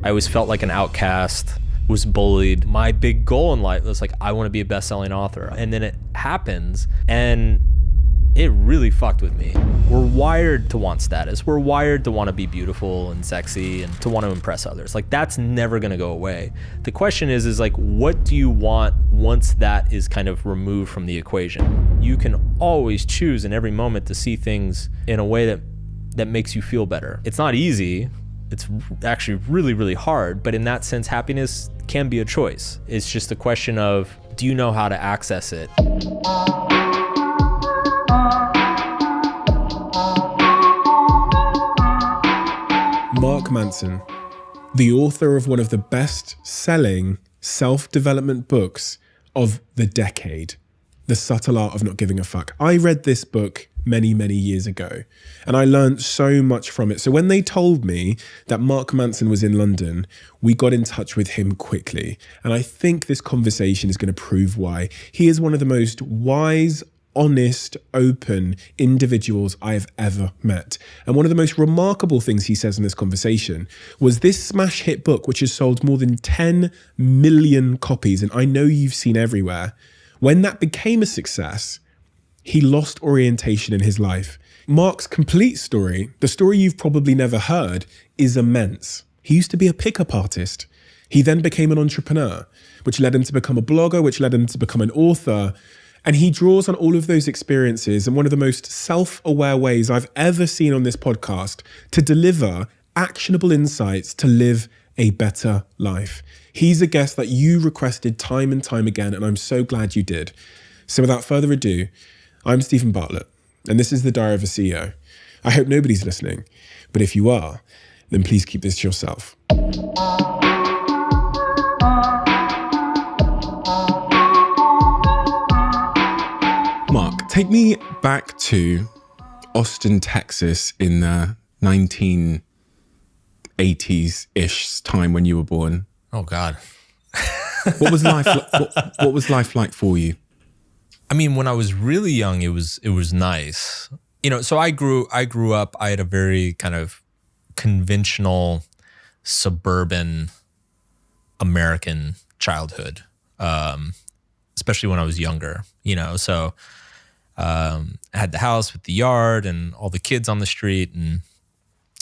I always felt like an outcast, was bullied. My big goal in life was like, I want to be a best-selling author. And then it happens, and it really fucked with me. We're wired to want status. We're wired to want to be beautiful and sexy and to want to impress others. Like, that's never going to go away. The question is like, what do you want once that is kind of removed from the equation? You can always choose in every moment to see things in a way that makes you feel better. It's not easy. It's actually really, really hard. But in that sense, happiness can be a choice. It's just a question of, do you know how to access it? Mark Manson, the author of one of the best-selling self-development books of the decade, The Subtle Art of Not Giving a Fuck. I read this book many, many years ago, and I learned so much from it. So when they told me that Mark Manson was in London, we got in touch with him quickly. And I think this conversation is going to prove why. He is one of the most wise, honest, open individuals I've ever met. And one of the most remarkable things he says in this conversation was this smash hit book, which has sold more than 10 million copies, and I know you've seen everywhere. When that became a success, he lost orientation in his life. Mark's complete story, the story you've probably never heard, is immense. He used to be a pickup artist. He then became an entrepreneur, which led him to become a blogger, which led him to become an author. And he draws on all of those experiences in one of the most self-aware ways I've ever seen on this podcast to deliver actionable insights to live a better life. He's a guest that you requested time and time again, and I'm so glad you did. So without further ado, I'm Stephen Bartlett, and this is the Diary of a CEO. I hope nobody's listening, but if you are, then please keep this to yourself. Mark, take me back to Austin, Texas in the 1980s-ish time when you were born. Oh, God. What was life? What was life like for you? I mean, when I was really young, it was nice. You know, so I grew up, I had a very kind of conventional suburban American childhood, especially when I was younger, you know. So I had the house with the yard and all the kids on the street and,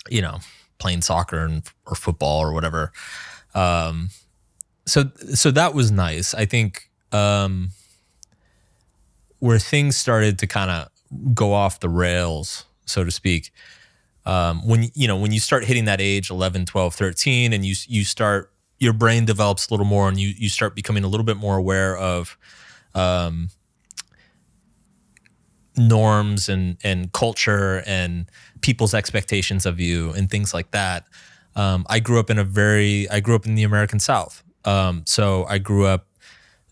you know, playing soccer or football or whatever. So that was nice. I think where things started to kind of go off the rails, so to speak, when you start hitting that age, 11, 12, 13, and you start, your brain develops a little more and you start becoming a little bit more aware of norms and culture and people's expectations of you and things like that. I grew up in the American South. So I grew up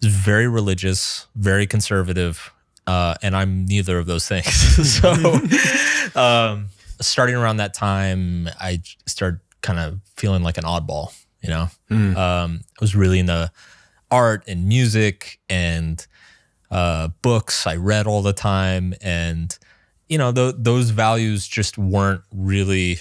very religious, very conservative, and I'm neither of those things. So starting around that time, I started kind of feeling like an oddball, you know? I was really into art and music and books. I read all the time, and you know, those values just weren't really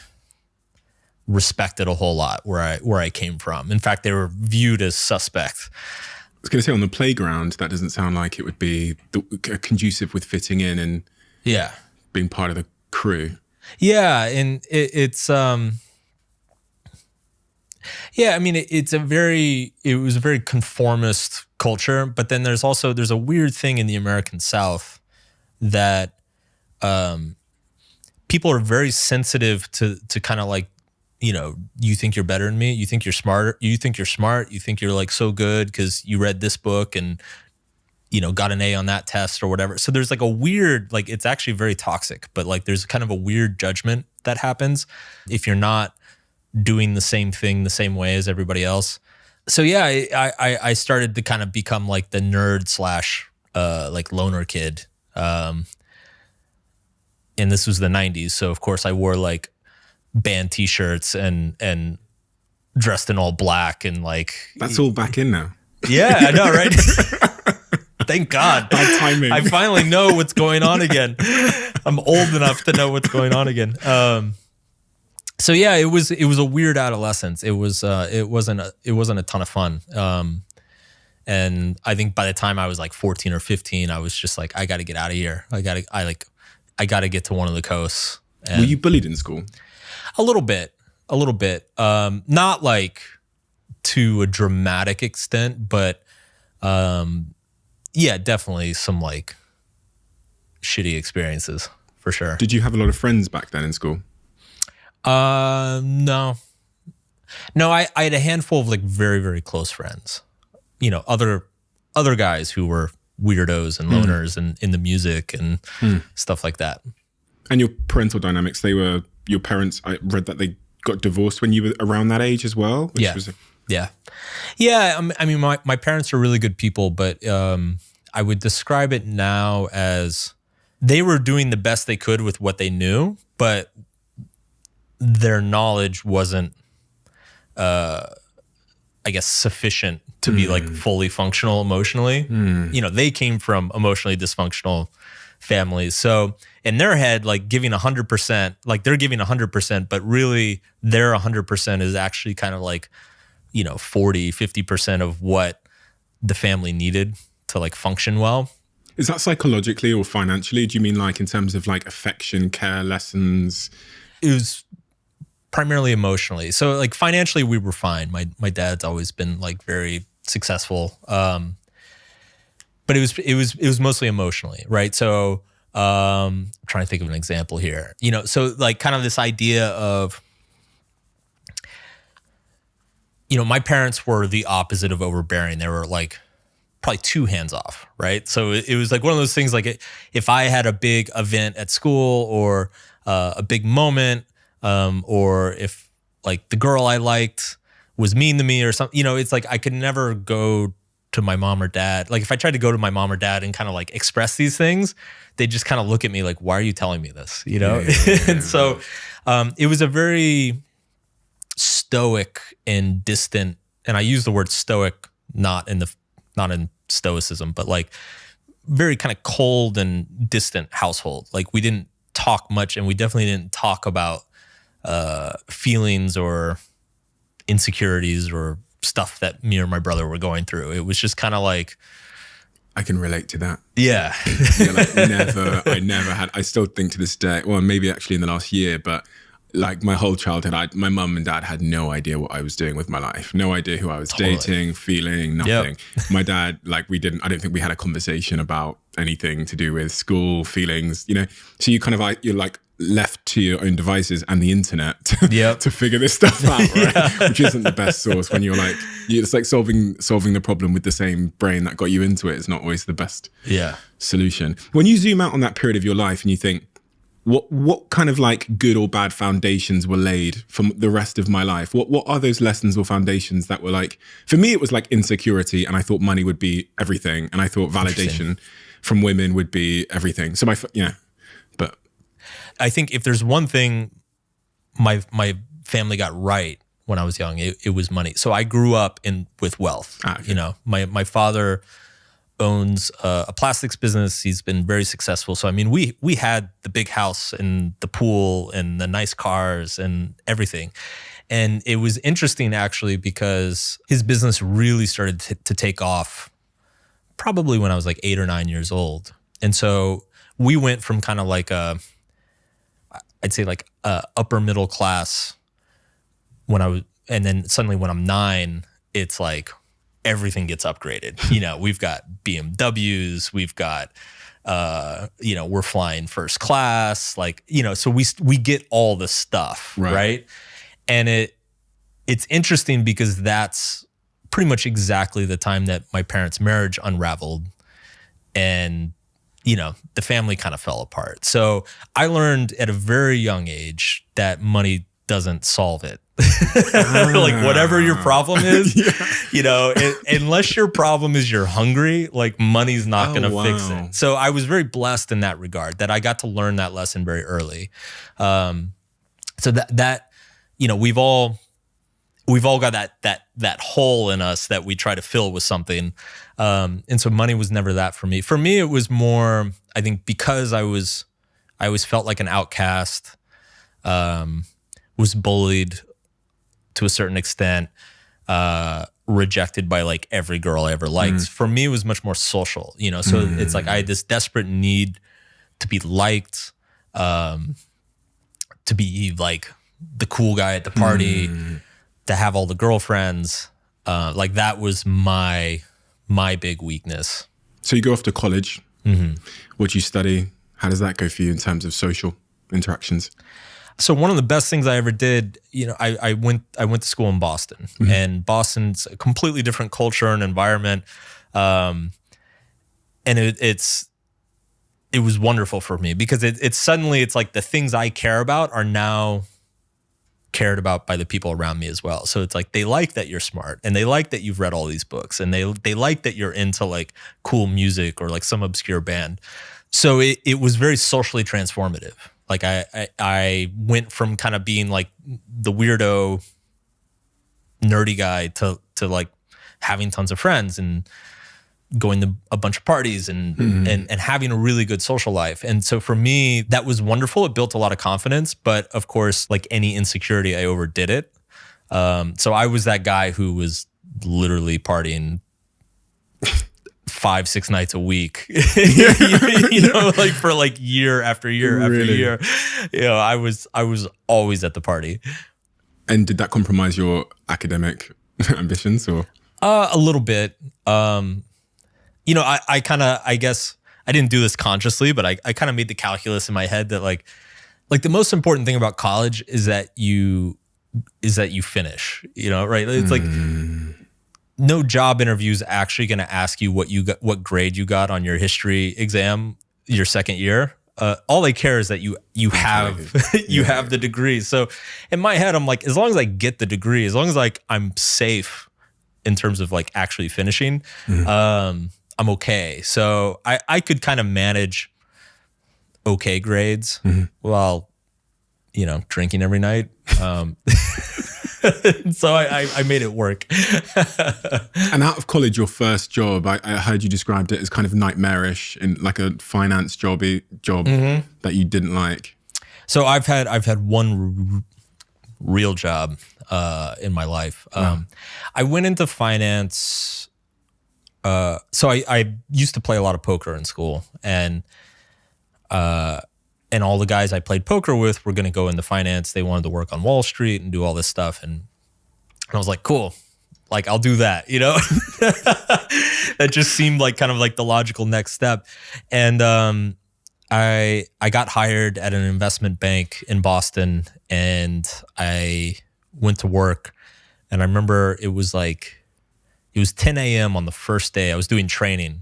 respected a whole lot where I came from. In fact, they were viewed as suspect. I was going to say, on the playground, that doesn't sound like it would be conducive with fitting in and being part of the crew. Yeah, and it's I mean, it was a very conformist culture, but then there's a weird thing in the American South that people are very sensitive to kind of like, you know, you think you're better than me, you think you're smarter, you think you're like so good because you read this book and, you know, got an A on that test or whatever. So there's like a weird, like, it's actually very toxic, but like there's kind of a weird judgment that happens if you're not doing the same thing the same way as everybody else. So yeah, I started to kind of become like the nerd / like loner kid. And this was the 90s. So of course I wore like band t-shirts and dressed in all black and like. That's all back in now. Yeah, I know, right? Thank God. Bad timing. I finally know what's going on again. I'm old enough to know what's going on again. So yeah, it was a weird adolescence. It wasn't a ton of fun. And I think by the time I was like 14 or 15, I was just like, I got to get out of here. I got to get to one of the coasts. And Were you bullied in school? a little bit. Not like to a dramatic extent, but yeah, definitely some like shitty experiences for sure. Did you have a lot of friends back then in school? No, I had a handful of like very, very close friends, you know, other guys who were weirdos and loners and in the music and stuff like that. And your parental dynamics, your parents, I read that they got divorced when you were around that age as well. Which was Yeah. I mean, my parents are really good people, but I would describe it now as they were doing the best they could with what they knew, but their knowledge wasn't, I guess, sufficient to be like fully functional emotionally. You know, they came from emotionally dysfunctional families. So in their head, like giving 100%, like they're giving 100%, but really their 100% is actually kind of like, you know, 40, 50% of what the family needed to like function well. Is that psychologically or financially? Do you mean like in terms of like affection, care, lessons? It was primarily emotionally. So like financially we were fine. My dad's always been like very successful. But it was mostly emotionally, right? So I'm trying to think of an example here. You know, so like kind of this idea of, you know, my parents were the opposite of overbearing. They were like probably two hands off, right? So it was like one of those things like if I had a big event at school or a big moment, or if like the girl I liked was mean to me or something, you know, it's like I could never go to my mom or dad. Like if I tried to go to my mom or dad and kind of like express these things, they just kind of look at me like, why are you telling me this? You know? And so it was a very stoic and distant, and I use the word stoic not in stoicism, but like very kind of cold and distant household. Like we didn't talk much, and we definitely didn't talk about feelings or insecurities or stuff that me or my brother were going through. It was just kind of like, I can relate to that. Yeah. Like I never had, I still think to this day, well, maybe actually in the last year, but like my whole childhood, my mum and dad had no idea what I was doing with my life. No idea who I was dating, feeling, nothing. Yep. My dad, like I don't think we had a conversation about anything to do with school, feelings, you know? So you kind of like, you're like left to your own devices and the internet to figure this stuff out, right? Which isn't the best source when you're like, it's like solving the problem with the same brain that got you into it. It's not always the best solution. When you zoom out on that period of your life and you think, what kind of like good or bad foundations were laid from the rest of my life? What are those lessons or foundations that were like, for me, it was like insecurity, and I thought money would be everything. And I thought validation from women would be everything. So but I think if there's one thing my family got right when I was young, it was money. So I grew up with wealth. You know, my father owns a plastics business. He's been very successful. So I mean, we had the big house and the pool and the nice cars and everything. And it was interesting actually because his business really started to take off probably when I was like 8 or 9 years old. And so we went from kind of like I'd say like upper middle class and then suddenly when I'm 9, it's like everything gets upgraded. You know, we've got BMWs, we've got, you know, we're flying first class, like, you know, so we get all the stuff, right? And it's interesting because that's pretty much exactly the time that my parents' marriage unraveled and, you know, the family kind of fell apart. So I learned at a very young age that money doesn't solve it. Like whatever your problem is, you know, unless your problem is you're hungry, like money's not going to fix it. So I was very blessed in that regard that I got to learn that lesson very early. So that, you know, we've all got that hole in us that we try to fill with something. And so money was never that for me. For me, it was more, I think because I always felt like an outcast, was bullied to a certain extent, rejected by like every girl I ever liked. For me, it was much more social, you know? So it's like I had this desperate need to be liked, to be like the cool guy at the party, to have all the girlfriends. Like that was my big weakness. So you go off to college. What do you study? How does that go for you in terms of social interactions? So one of the best things I ever did, you know, I went to school in Boston, and Boston's a completely different culture and environment. And it was wonderful for me because it's suddenly like the things I care about are now cared about by the people around me as well. So it's like they like that you're smart, and they like that you've read all these books, and they like that you're into like cool music or like some obscure band. So it was very socially transformative. Like I went from kind of being like the weirdo, nerdy guy to like having tons of friends and going to a bunch of parties and having a really good social life. And so for me, that was wonderful. It built a lot of confidence, but of course, like any insecurity, I overdid it. So I was that guy who was literally partying 5-6 nights a week, you know, like for like year after year after year. You know, I was always at the party. And did that compromise your academic ambitions or? A little bit. You know, I guess I didn't do this consciously, but I kind of made the calculus in my head that like the most important thing about college is that you finish, you know, right? It's like no job interview is actually going to ask you what grade you got on your history exam your second year. All they care is that you have have the degree. So in my head, I'm like, as long as I get the degree, as long as like I'm safe in terms of like actually finishing, I'm okay. So I could kind of manage okay grades while, you know, drinking every night. So I made it work. And out of college, your first job, I heard you described it as kind of nightmarish, in like a finance job that you didn't like. So I've had one real job in my life. I went into finance. So I used to play a lot of poker in school, and all the guys I played poker with were going to go into finance. They wanted to work on Wall Street and do all this stuff. And I was like, cool, like I'll do that, you know? That just seemed like kind of like the logical next step. And I got hired at an investment bank in Boston, and I went to work. And I remember it was 10 a.m. on the first day. I was doing training,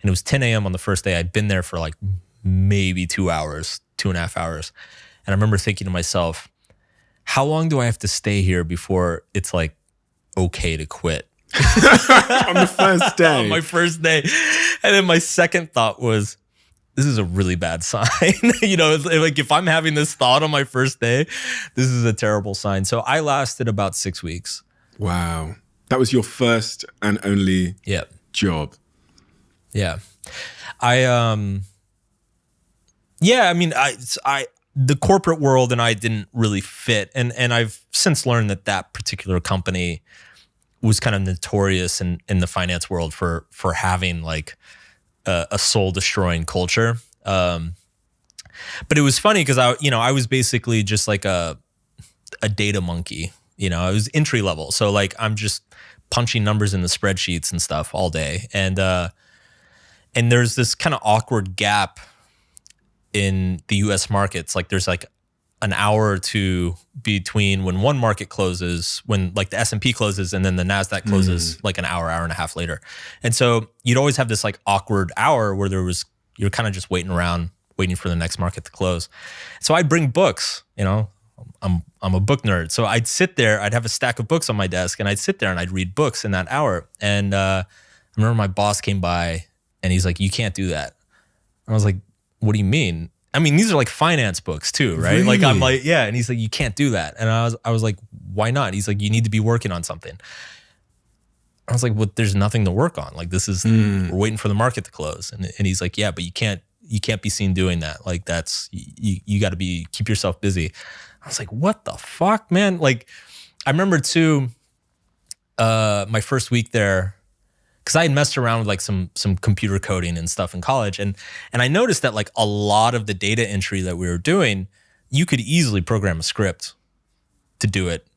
and it was 10 a.m. on the first day. I'd been there for like maybe 2 hours, 2.5 hours. And I remember thinking to myself, how long do I have to stay here before it's like okay to quit? On the first day. On my first day. And then my second thought was, this is a really bad sign. You know, like if I'm having this thought on my first day, this is a terrible sign. So I lasted about 6 weeks. Wow. That was your first and only job. Yeah. I mean, the corporate world and I didn't really fit. And I've since learned that particular company was kind of notorious in the finance world for having like a soul destroying culture. But it was funny because I was basically just like a data monkey. You know, I was entry level. So like I'm just punching numbers in the spreadsheets and stuff all day. And there's this kind of awkward gap in the US markets. Like there's like an hour or two between when one market closes, when like the S&P closes, and then the NASDAQ closes like an hour and a half later. And so you'd always have this like awkward hour where you're kind of just waiting around, waiting for the next market to close. So I'd bring books, you know, I'm a book nerd. So I'd sit there, I'd have a stack of books on my desk, and I'd sit there and I'd read books in that hour. And I remember my boss came by and he's like, you can't do that. And I was like, what do you mean? I mean, these are like finance books too, right? Really? Like I'm like, yeah. And he's like, you can't do that. And I was like, why not? He's like, you need to be working on something. I was like, well, there's nothing to work on. Like this is, we're waiting for the market to close. And he's like, yeah, but you can't be seen doing that. Like that's, you got to keep yourself busy. I I was like, what the fuck, man? Like, I remember too, my first week there, because I had messed around with like some computer coding and stuff in college, and I noticed that like a lot of the data entry that we were doing, you could easily program a script to do it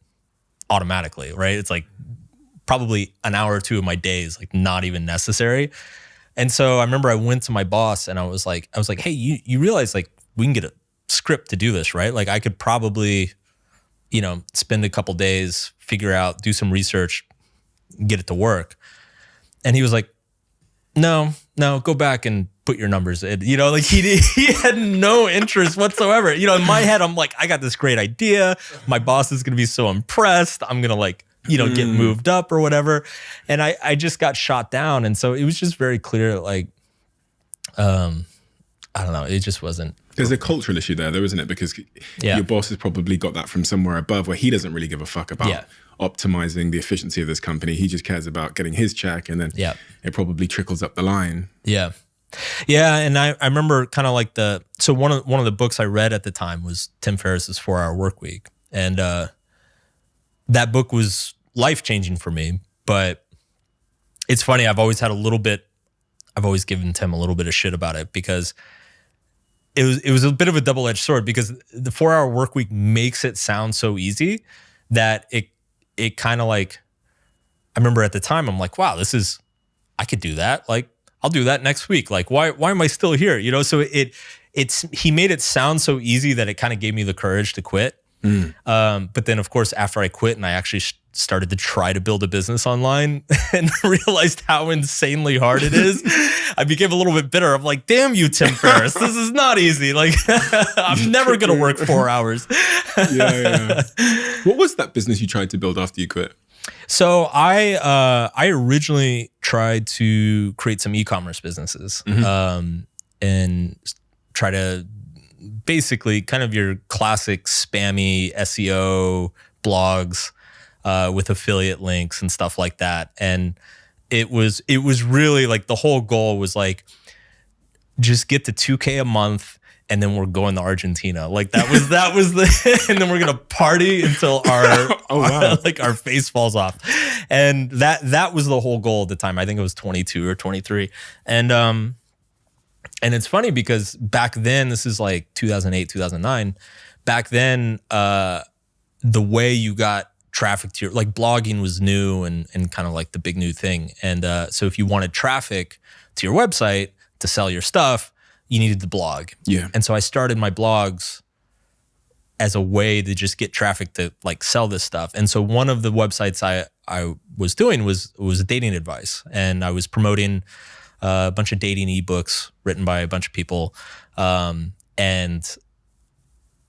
automatically, right? It's like probably an hour or two of my day is like not even necessary. And so I remember I went to my boss and I was like, hey, you realize like we can get a script to do this, right? Like I could probably, spend a couple days, figure out, do some research, get it to work. And he was like, no, go back and put your numbers in. Like he had no interest whatsoever. In my head, I'm like, I got this great idea. My boss is going to be so impressed. I'm going to like, get moved up or whatever. And I just got shot down. And so it was just very clear, like, I don't know. It just wasn't. There's a cultural issue there, though, isn't it? Because your boss has probably got that from somewhere above where he doesn't really give a fuck about optimizing the efficiency of this company. He just cares about getting his check, and then it probably trickles up the line. Yeah. Yeah. And I remember kind of like so one of the books I read at the time was Tim Ferriss's 4-Hour Workweek. And that book was life-changing for me. But it's funny, I've always given Tim a little bit of shit about it because it was a bit of a double-edged sword, because the 4-Hour Workweek makes it sound so easy that it kind of like, I remember at the time, I'm like, wow, I could do that. Like, I'll do that next week. Like, why am I still here? So he made it sound so easy that it kind of gave me the courage to quit. But then of course, after I quit and I actually started to try to build a business online and realized how insanely hard it is, I became a little bit bitter. I'm like, damn you, Tim Ferriss, this is not easy. Like, I'm never going to work 4 hours. Yeah. What was that business you tried to build after you quit? So I originally tried to create some e-commerce businesses, and try to basically kind of your classic spammy SEO blogs with affiliate links and stuff like that. And it was really like the whole goal was like, just get to 2K a month, and then we're going to Argentina. Like that was the, and then we're gonna party until our face falls off. And that was the whole goal at the time. I think it was 22 or 23. And it's funny because back then, this is like 2008, 2009. Back then, the way you got traffic to like blogging was new and kind of like the big new thing. And so if you wanted traffic to your website to sell your stuff, you needed the blog. Yeah. And so I started my blogs as a way to just get traffic to like sell this stuff. And so one of the websites I was doing was dating advice, and I was promoting a bunch of dating ebooks written by a bunch of people, and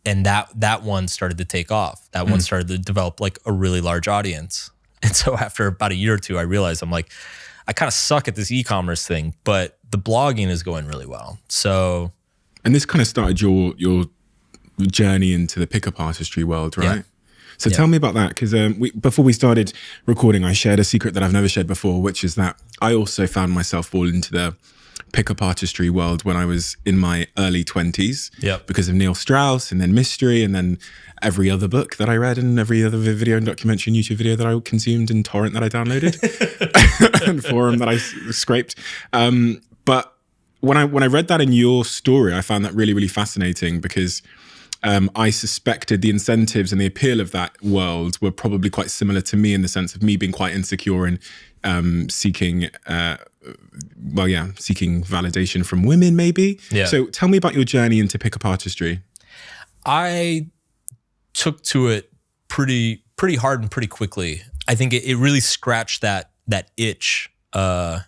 that one started to take off. That one started to develop like a really large audience. And so after about a year or two, I realized I'm like, I kind of suck at this e-commerce thing, but the blogging is going really well. So, and this kind of started your journey into the pickup artistry world, right? Yeah. So tell me about that, because before we started recording, I shared a secret that I've never shared before, which is that I also found myself falling into the pickup artistry world when I was in my early 20s, because of Neil Strauss and then Mystery and then every other book that I read and every other video and documentary and YouTube video that I consumed and torrent that I downloaded and forum that I scraped. But when I read that in your story, I found that really, really fascinating, because I suspected the incentives and the appeal of that world were probably quite similar to me, in the sense of me being quite insecure and seeking validation from women, maybe. Yeah. So tell me about your journey into pickup artistry. I took to it pretty hard and pretty quickly. I think it really scratched that itch that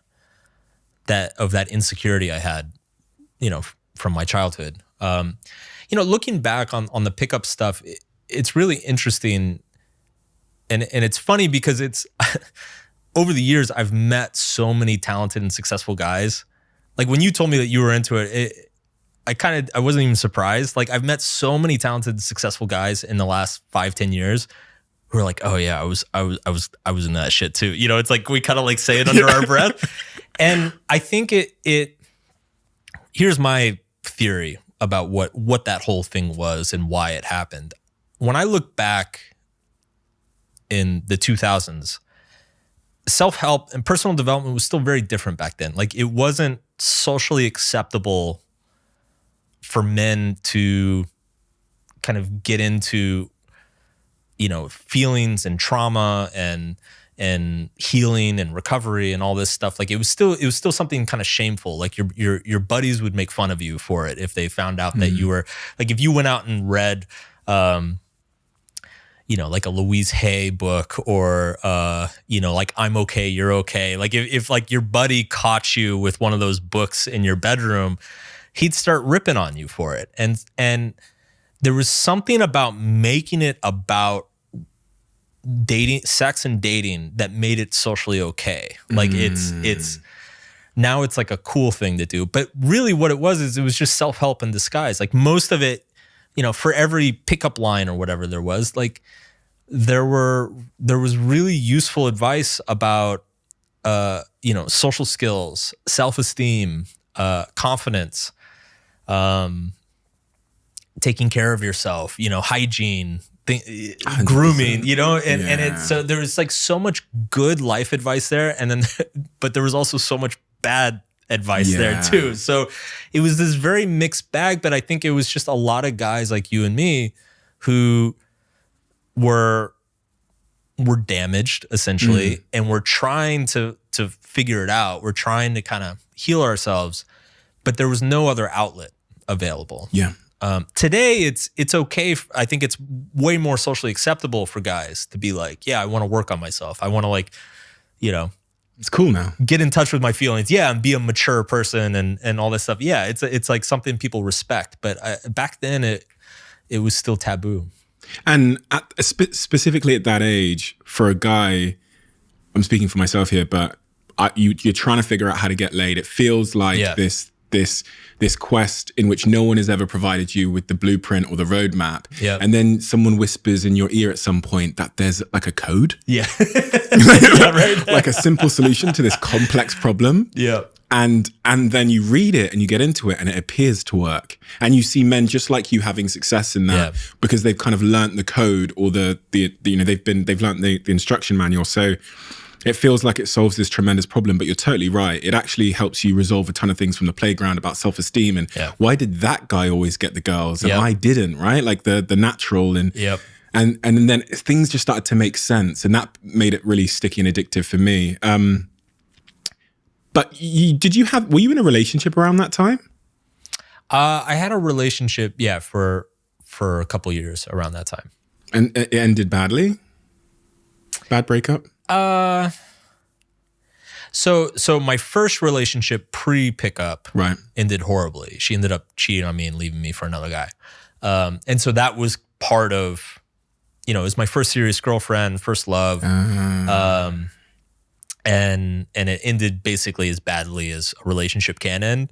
insecurity I had, from my childhood. Looking back on the pickup stuff, it's really interesting, and it's funny because it's over the years I've met so many talented and successful guys. Like when you told me that you were into it, I wasn't even surprised. Like I've met so many talented, successful guys in the last 5-10 years who are like, oh yeah, I was into that shit too. It's like we kind of like say it under our breath. And I think it here's my theory about what that whole thing was and why it happened. when I look back in the 2000s, self-help and personal development was still very different back then. Like, it wasn't socially acceptable for men to kind of get into, you know, feelings and trauma and healing and recovery and all this stuff. Like, it was still something kind of shameful. Like, your buddies would make fun of you for it if they found out that you were, like, if you went out and read, you know, like a Louise Hay book, or, you know, like I'm Okay, You're Okay. Like, if like your buddy caught you with one of those books in your bedroom, he'd start ripping on you for it. And there was something about making it about dating, sex and dating, that made it socially okay. Like, it's now it's like a cool thing to do. But really what it was is it was just self-help in disguise. Like, most of it, you know, for every pickup line or whatever there was, like, there was really useful advice about, you know, social skills, self-esteem, confidence, taking care of yourself, you know, hygiene, grooming, you know, and it's, so there was like so much good life advice there. And then, but there was also so much bad advice there too. So it was this very mixed bag, but I think it was just a lot of guys like you and me who were damaged essentially. And we're trying to figure it out. We're trying to kind of heal ourselves, but there was no other outlet available. Yeah. Today it's okay. I think it's way more socially acceptable for guys to be like, yeah, I want to work on myself. I want to, like, you know, it's cool now. Get in touch with my feelings. Yeah. And be a mature person and all this stuff. Yeah. It's like something people respect, but back then it was still taboo. And specifically at that age, for a guy, I'm speaking for myself here, but you're trying to figure out how to get laid. It feels like this quest in which no one has ever provided you with the blueprint or the roadmap. Yeah. And then someone whispers in your ear at some point that there's like a code. Yeah. Right. Like a simple solution to this complex problem. Yeah. And then you read it and you get into it and it appears to work. And you see men just like you having success in that because they've kind of learnt the code or the you know, they've learnt the instruction manual. So it feels like it solves this tremendous problem, but you're totally right. It actually helps you resolve a ton of things from the playground about self-esteem and why did that guy always get the girls and I didn't, right? Like the natural and and then things just started to make sense, and that made it really sticky and addictive for me. But were you in a relationship around that time? I had a relationship, for a couple of years around that time. And it ended badly? Bad breakup? So my first relationship pre-pickup ended horribly. She ended up cheating on me and leaving me for another guy. And so that was part of, you know, it was my first serious girlfriend, first love. And it ended basically as badly as a relationship can end.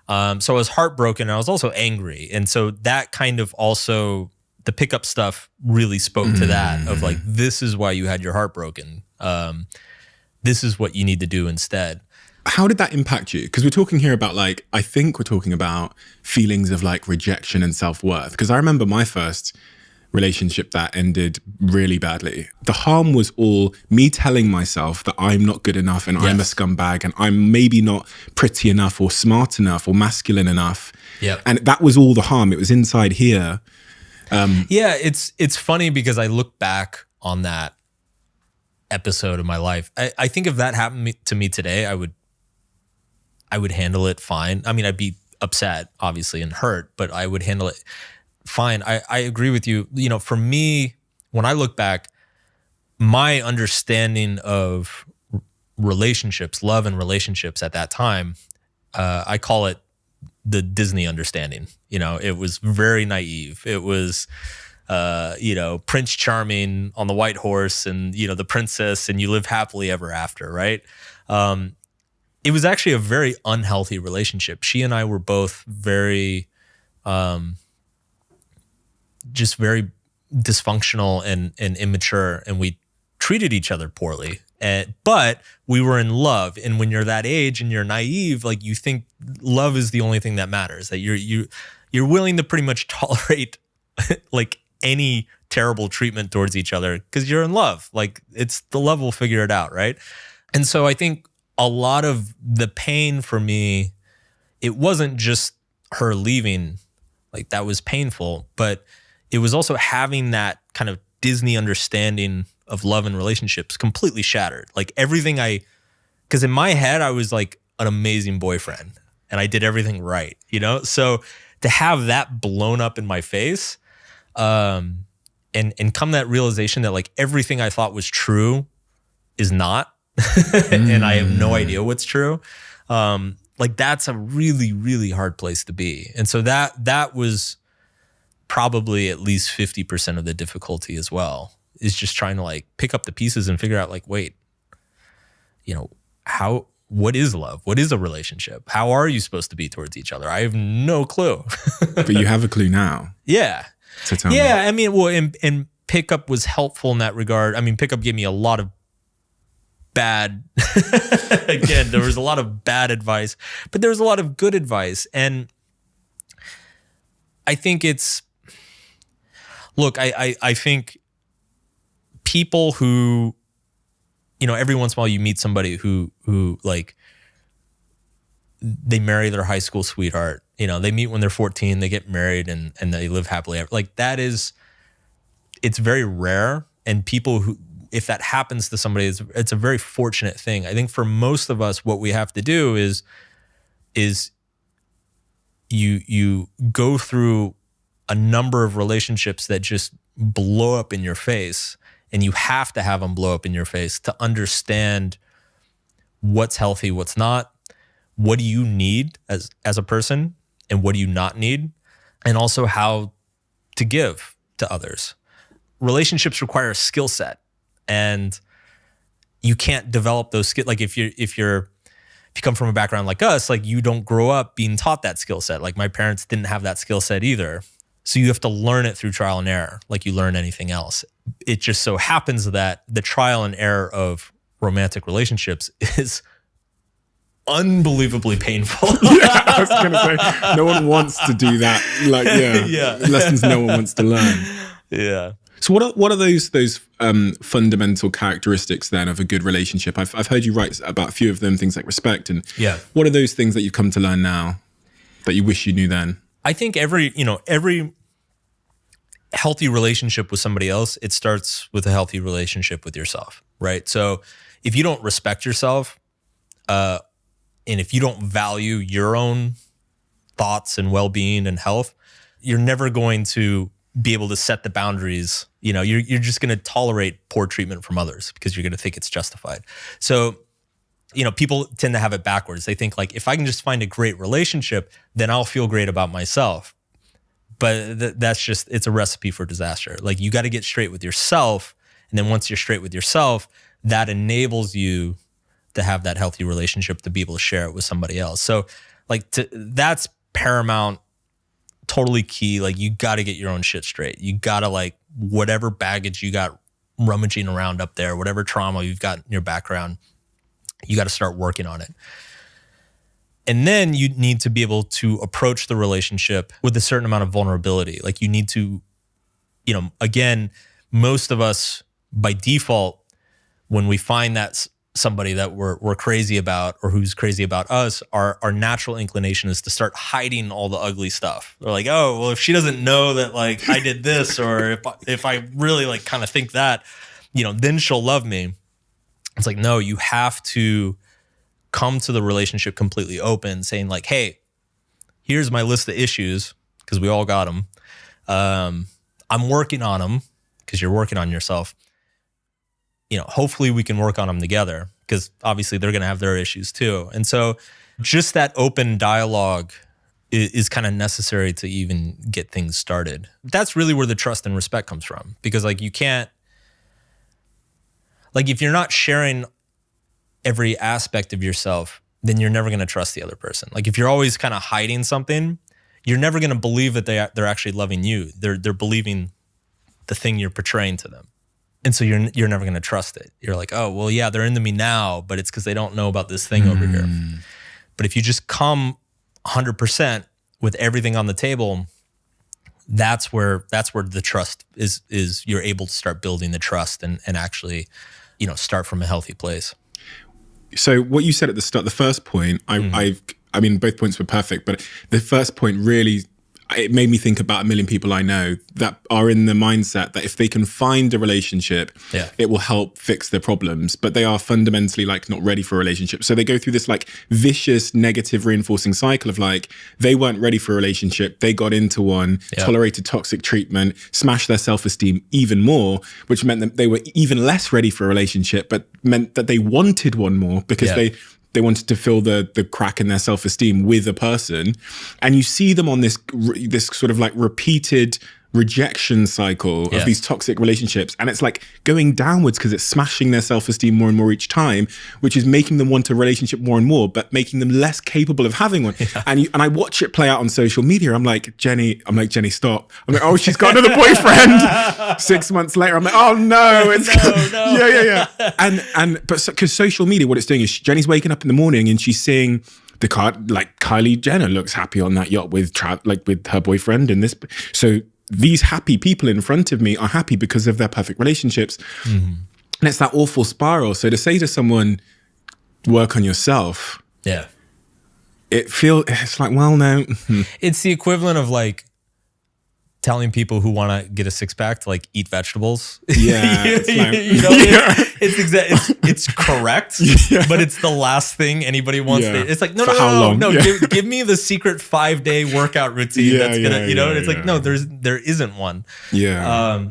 So I was heartbroken. I was also angry. And so that kind of also, the pickup stuff really spoke to that of like, this is why you had your heart broken. This is what you need to do instead. How did that impact you? Because we're talking here about like, I think we're talking about feelings of like rejection and self-worth. Because I remember my first relationship that ended really badly. The harm was all me telling myself that I'm not good enough and I'm a scumbag and I'm maybe not pretty enough or smart enough or masculine enough. Yeah. And that was all the harm. It was inside here. It's funny because I look back on that episode of my life. I think if that happened to me today, I would handle it fine. I mean, I'd be upset, obviously, and hurt, but I would handle it fine. I agree with you. You know, for me, when I look back, my understanding of relationships, love and relationships at that time, I call it the Disney understanding. You know, it was very naive. It was, you know, Prince Charming on the white horse and, you know, the princess and you live happily ever after, right? It was actually a very unhealthy relationship. She and I were both very, just very dysfunctional and immature, and we treated each other poorly. But we were in love, and when you're that age and you're naive, like you think love is the only thing that matters. That you're willing to pretty much tolerate like any terrible treatment towards each other because you're in love. Like it's the love will figure it out, right? And so I think a lot of the pain for me, it wasn't just her leaving, like that was painful, but it was also having that kind of Disney understanding of love and relationships completely shattered. Like everything because in my head, I was like an amazing boyfriend and I did everything right, you know? So to have that blown up in my face, and come that realization that like everything I thought was true is not, and I have no idea what's true. Like that's a really, really hard place to be. And so that was probably at least 50% of the difficulty as well, is just trying to like pick up the pieces and figure out like, wait, you know, what is love? What is a relationship? How are you supposed to be towards each other? I have no clue. But you have a clue now. Yeah. So tell me. I mean, well, and Pickup was helpful in that regard. I mean, Pickup gave me a lot of bad, again, there was a lot of bad advice, but there was a lot of good advice. And I think I think people who, you know, every once in a while you meet somebody who like, they marry their high school sweetheart, you know, they meet when they're 14, they get married and they live happily ever. Like it's very rare. And people who, if that happens to somebody, it's a very fortunate thing. I think for most of us, what we have to do is you go through a number of relationships that just blow up in your face, and you have to have them blow up in your face to understand what's healthy, what's not, what do you need as a person, and what do you not need, and also how to give to others. Relationships require a skill set, and you can't develop those skills. Like if you come from a background like us, like you don't grow up being taught that skill set. Like my parents didn't have that skill set either. So you have to learn it through trial and error, like you learn anything else. It just so happens that the trial and error of romantic relationships is unbelievably painful. Yeah, I was going to say, no one wants to do that. Like, yeah. Lessons no one wants to learn. Yeah. So what are those fundamental characteristics then of a good relationship? I've heard you write about a few of them, things like respect, and what are those things that you've come to learn now that you wish you knew then? I think every healthy relationship with somebody else, it starts with a healthy relationship with yourself, right? So if you don't respect yourself, and if you don't value your own thoughts and well-being and health, you're never going to be able to set the boundaries. You know, you're just going to tolerate poor treatment from others because you're going to think it's justified. So, you know, people tend to have it backwards. They think like, if I can just find a great relationship, then I'll feel great about myself. But that's just, it's a recipe for disaster. Like you got to get straight with yourself. And then once you're straight with yourself, that enables you to have that healthy relationship, to be able to share it with somebody else. So like that's paramount, totally key. Like you got to get your own shit straight. You got to, like, whatever baggage you got rummaging around up there, whatever trauma you've got in your background, you got to start working on it. And then you need to be able to approach the relationship with a certain amount of vulnerability. Like you need to, you know, again, most of us by default, when we find that somebody that we're crazy about or who's crazy about us, our natural inclination is to start hiding all the ugly stuff. They're like, oh, well, if she doesn't know that like I did this, or if I really like kind of think that, you know, then she'll love me. It's like, no, you have to come to the relationship completely open, saying like, hey, here's my list of issues, because we all got them. I'm working on them, because you're working on yourself. You know, hopefully we can work on them together, because obviously they're going to have their issues too. And so just that open dialogue is kind of necessary to even get things started. That's really where the trust and respect comes from, because like you can't, like if you're not sharing every aspect of yourself, then you're never going to trust the other person. Like if you're always kind of hiding something, you're never going to believe that they're actually loving you. They're believing the thing you're portraying to them. And so you're never going to trust it. You're like, oh, well, yeah, they're into me now, but it's because they don't know about this thing over here. But if you just come 100% with everything on the table, that's where the trust is you're able to start building the trust and actually, start from a healthy place. So what you said at the start, the first point, I mean, both points were perfect, but the first point really, it made me think about a million people I know that are in the mindset that if they can find a relationship, it will help fix their problems, but they are fundamentally like not ready for a relationship. So they go through this like vicious negative reinforcing cycle of like, they weren't ready for a relationship. They got into one, tolerated toxic treatment, smashed their self-esteem even more, which meant that they were even less ready for a relationship, but meant that they wanted one more because they wanted to fill the crack in their self-esteem with a person. And you see them on this sort of like repeated rejection cycle of these toxic relationships. And it's like going downwards because it's smashing their self-esteem more and more each time, which is making them want a relationship more and more, but making them less capable of having one. And I watch it play out on social media. I'm like, Jenny, stop. I'm like, oh, she's got another boyfriend. 6 months later, I'm like, oh no, it's yeah. But because social media, what it's doing is Jenny's waking up in the morning and she's seeing the card, like Kylie Jenner looks happy on that yacht with her boyfriend and this. So these happy people in front of me are happy because of their perfect relationships. And it's that awful spiral. So to say to someone, work on yourself. Yeah. It's like, well, no. It's the equivalent of like telling people who want to get a six pack to like eat vegetables. Yeah. It's correct, but it's the last thing anybody wants to. It's like, no. Give me the secret 5-day workout routine that's gonna, it's like, no, there isn't one. Yeah.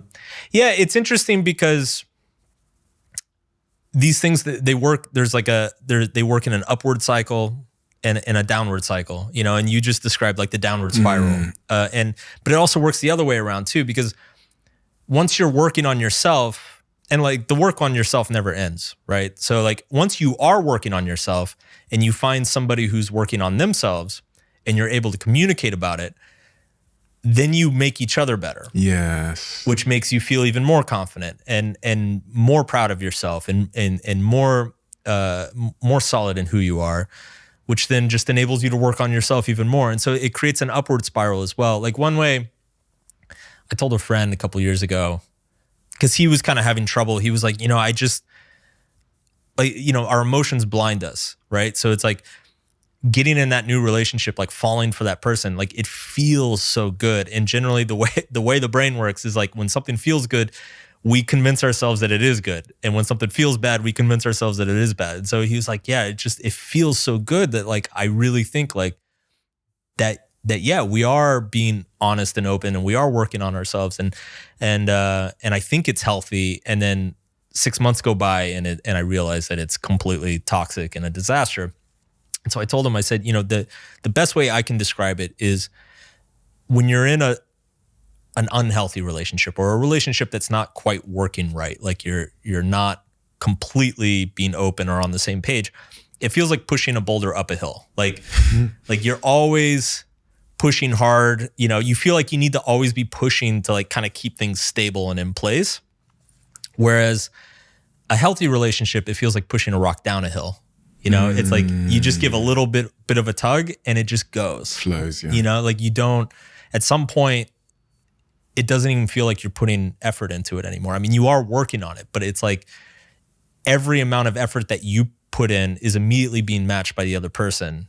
It's interesting because these things they work, they work in an upward cycle and a downward cycle, and you just described like the downward spiral. But it also works the other way around too, because once you're working on yourself, and like the work on yourself never ends, right? So like once you are working on yourself and you find somebody who's working on themselves and you're able to communicate about it, then you make each other better. Yes. Which makes you feel even more confident and more proud of yourself and more solid in who you are, which then just enables you to work on yourself even more. And so it creates an upward spiral as well. Like one way, I told a friend a couple years ago, because he was kind of having trouble. He was like, I just, our emotions blind us, right? So it's like getting in that new relationship, like falling for that person, like it feels so good. And generally the way the brain works is like when something feels good, we convince ourselves that it is good. And when something feels bad, we convince ourselves that it is bad. And so he was like, it feels so good that like, I really think like that we are being honest and open and we are working on ourselves. And I think it's healthy. And then 6 months go by and I realize that it's completely toxic and a disaster. And so I told him, I said, the best way I can describe it is when you're in an unhealthy relationship or a relationship that's not quite working right, like you're not completely being open or on the same page, it feels like pushing a boulder up a hill. Like you're always pushing hard, you feel like you need to always be pushing to like kind of keep things stable and in place. Whereas a healthy relationship, it feels like pushing a rock down a hill. It's like you just give a little bit of a tug and it just goes. Flows, yeah. Like you don't, at some point, it doesn't even feel like you're putting effort into it anymore. I mean, you are working on it, but it's like every amount of effort that you put in is immediately being matched by the other person.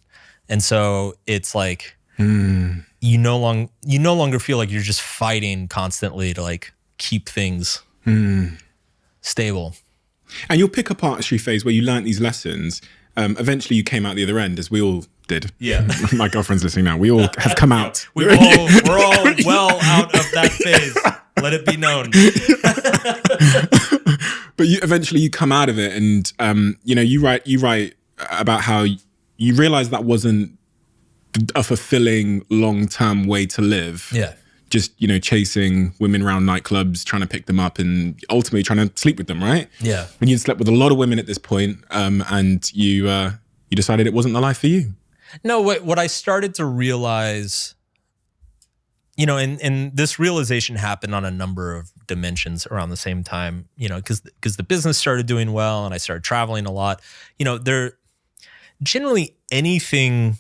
And so it's like you no longer feel like you're just fighting constantly to like keep things stable. And your pickup artistry phase where you learned these lessons, eventually you came out the other end, as we all did. Yeah. My girlfriend's listening now. We all have come out. We're all well out of that phase. Let it be known. But eventually you come out of it, and you write about how you realize that wasn't a fulfilling long-term way to live. Yeah. Just, chasing women around nightclubs, trying to pick them up and ultimately trying to sleep with them, right? Yeah. And you'd slept with a lot of women at this point, and you decided it wasn't the life for you. No, what I started to realize, and this realization happened on a number of dimensions around the same time, because the business started doing well and I started traveling a lot. There generally anything,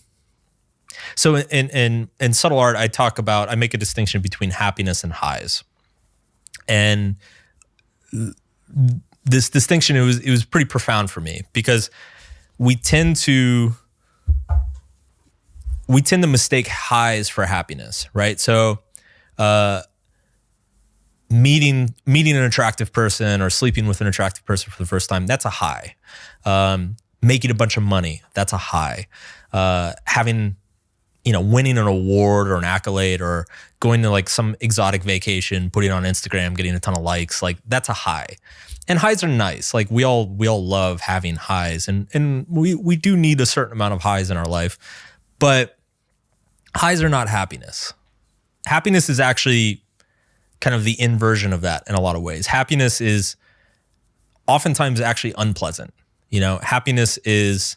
So in subtle art, I make a distinction between happiness and highs. And this distinction, it was pretty profound for me, because we tend to mistake highs for happiness, right? So meeting an attractive person or sleeping with an attractive person for the first time, that's a high. Making a bunch of money, that's a high. Having, winning an award or an accolade, or going to like some exotic vacation, putting it on Instagram, getting a ton of likes, like that's a high. And highs are nice. Like we all love having highs, and we do need a certain amount of highs in our life, but highs are not happiness. Happiness is actually kind of the inversion of that in a lot of ways. Happiness is oftentimes actually unpleasant. Happiness is,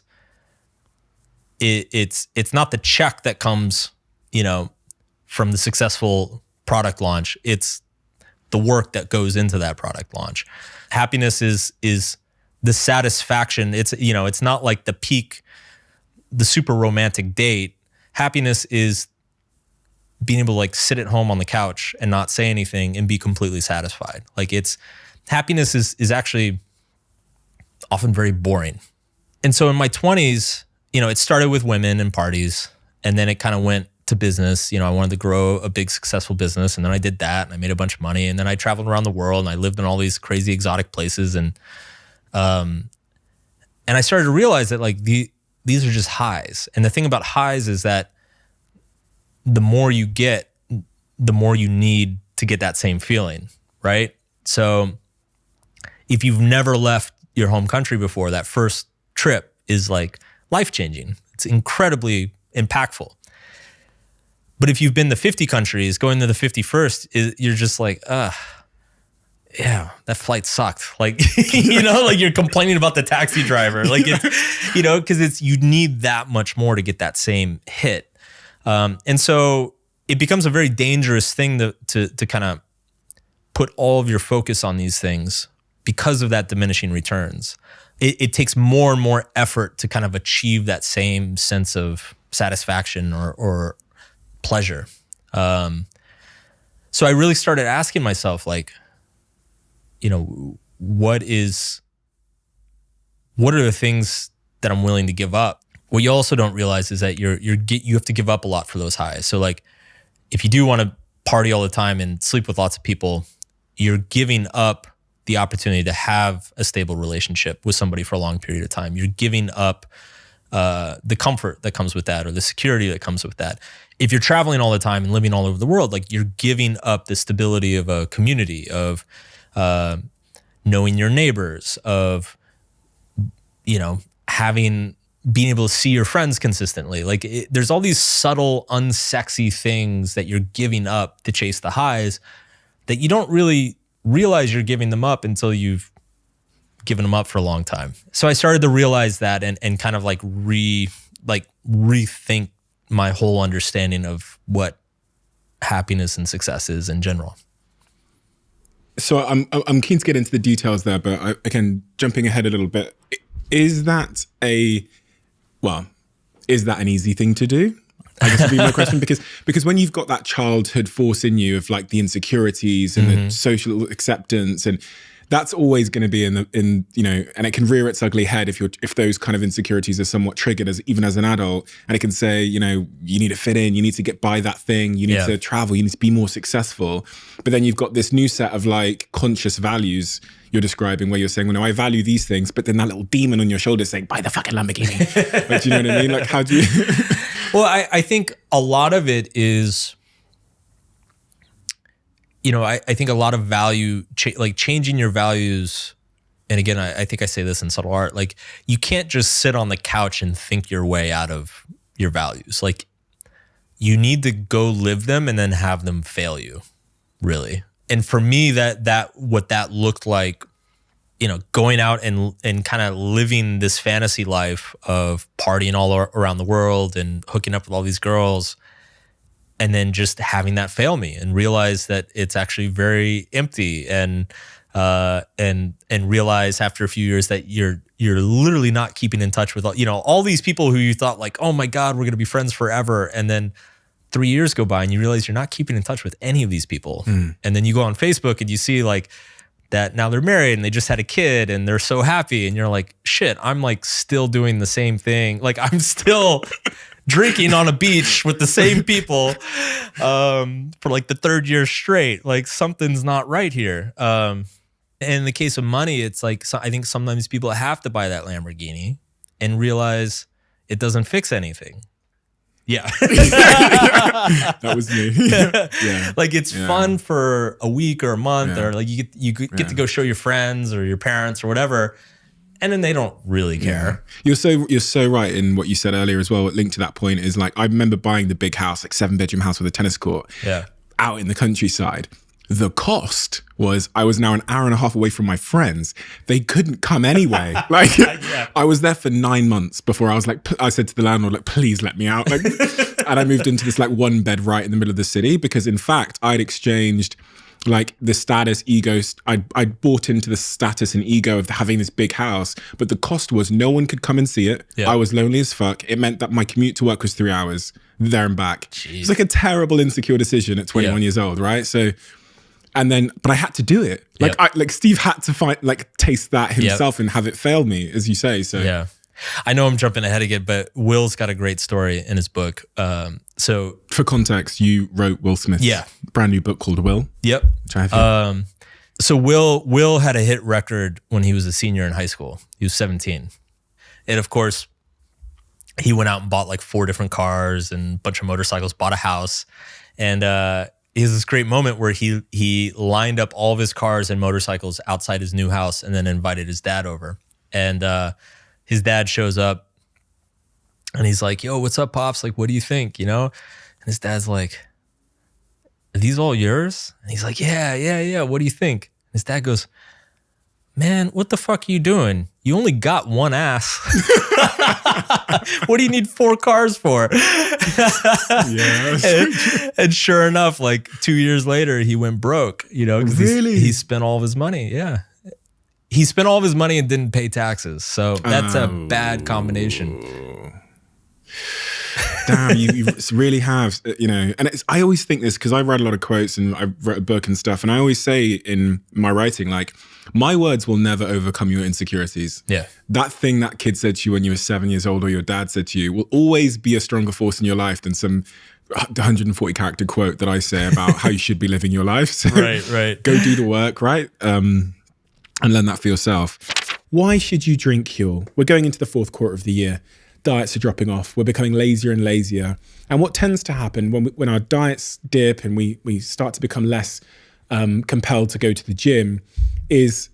it's not the check that comes, from the successful product launch. It's the work that goes into that product launch. Happiness is the satisfaction. It's not like the peak, the super romantic date. Happiness is being able to like sit at home on the couch and not say anything and be completely satisfied. Like happiness is actually often very boring. And so in my 20s, it started with women and parties, and then it kind of went to business. I wanted to grow a big successful business, and then I did that, and I made a bunch of money, and then I traveled around the world, and I lived in all these crazy exotic places, and I started to realize that like these are just highs. And the thing about highs is that the more you get, the more you need to get that same feeling, right? So if you've never left your home country before, that first trip is like life-changing. It's incredibly impactful. But if you've been to 50 countries, going to the 51st, you're just like, yeah, that flight sucked. Like, like you're complaining about the taxi driver. Like, it's, because you need that much more to get that same hit. And so it becomes a very dangerous thing to kind of put all of your focus on these things because of that diminishing returns. It takes more and more effort to kind of achieve that same sense of satisfaction or pleasure. So I really started asking myself, like, what are the things that I'm willing to give up? What you also don't realize is that you have to give up a lot for those highs. So like, if you do want to party all the time and sleep with lots of people, you're giving up the opportunity to have a stable relationship with somebody for a long period of time. You're giving up the comfort that comes with that, or the security that comes with that. If you're traveling all the time and living all over the world, like you're giving up the stability of a community, of knowing your neighbors, of being able to see your friends consistently. Like there's all these subtle, unsexy things that you're giving up to chase the highs that you don't really realize you're giving them up until you've given them up for a long time. So I started to realize that and kind of like rethink my whole understanding of what happiness and success is in general. So I'm keen to get into the details there, but again, jumping ahead a little bit, is that an easy thing to do? I guess would be my question, because when you've got that childhood force in you of like the insecurities and the social acceptance, and that's always going to be and it can rear its ugly head if those kind of insecurities are somewhat triggered even as an adult, and it can say, you need to fit in, you need to get by that thing, you need to travel, you need to be more successful. But then you've got this new set of like conscious values you're describing, where you're saying, well, no, I value these things, but then that little demon on your shoulder saying, buy the fucking Lamborghini. Like, do you know what I mean? Like, how do you? Well, I think a lot of it is, I think a lot of value, like changing your values. And again, I think I say this in subtle art, like you can't just sit on the couch and think your way out of your values. Like you need to go live them and then have them fail you, really. And for me, that what that looked like, going out and kind of living this fantasy life of partying all around the world and hooking up with all these girls, and then just having that fail me and realize that it's actually very empty and and realize after a few years that you're literally not keeping in touch with all these people who you thought like, oh my God, we're gonna be friends forever, and then 3 years go by and you realize you're not keeping in touch with any of these people, and then you go on Facebook and you see like that now they're married and they just had a kid and they're so happy, and you're like, shit, I'm like still doing the same thing, like I'm still drinking on a beach with the same people for like the third year straight. Like something's not right here. In the case of money, it's like, I think sometimes people have to buy that Lamborghini and realize it doesn't fix anything. Yeah. That was me. Yeah. Like it's fun for a week or a month, or like you get to go show your friends or your parents or whatever, and then they don't really care. You're so right in what you said earlier as well. Linked to that point is like, I remember buying the big house, like 7-bedroom house with a tennis court, out in the countryside. The cost was I was now an hour and a half away from my friends. They couldn't come anyway. Like I was there for 9 months before I was like, I said to the landlord, like, please let me out. Like, and I moved into this like one bed right in the middle of the city, because in fact I'd exchanged like the status ego. I bought into the status and ego of having this big house, but the cost was no one could come and see it. I was lonely as fuck. It meant that my commute to work was 3 hours there and back. It's like a terrible, insecure decision at 21 years old, right? So, and then, but I had to do it. Like Steve had to taste that himself and have it fail me, as you say. So I know I'm jumping ahead again, but Will's got a great story in his book. So for context, you wrote Will Smith's brand new book called Will. Yep. Which I have so Will had a hit record when he was a senior in high school. He was 17. And of course, he went out and bought like 4 different cars and a bunch of motorcycles, bought a house. And he has this great moment where he lined up all of his cars and motorcycles outside his new house and then invited his dad over. And his dad shows up and he's like, yo, what's up, Pops? Like, what do you think? You know? And his dad's like, are these all yours? And he's like, yeah. What do you think? And his dad goes, man, what the fuck are you doing? You only got one ass. What do you need 4 cars for? And sure enough, like 2 years later, he went broke, you know, because he spent all of his money. Yeah. He spent all of his money and didn't pay taxes. So that's a bad combination. Damn, you really have, you know, and I always think this because I write a lot of quotes and I wrote a book and stuff. And I always say in my writing, like, my words will never overcome your insecurities. Yeah. That thing that kid said to you when you were 7 years old or your dad said to you will always be a stronger force in your life than some 140 character quote that I say about how you should be living your life. So right. Go do the work, right? And learn that for yourself. Why should you drink, Huel? We're going into the 4th quarter of the year. Diets are dropping off. We're becoming lazier and lazier. And what tends to happen when our diets dip and we start to become less compelled to go to the gym is,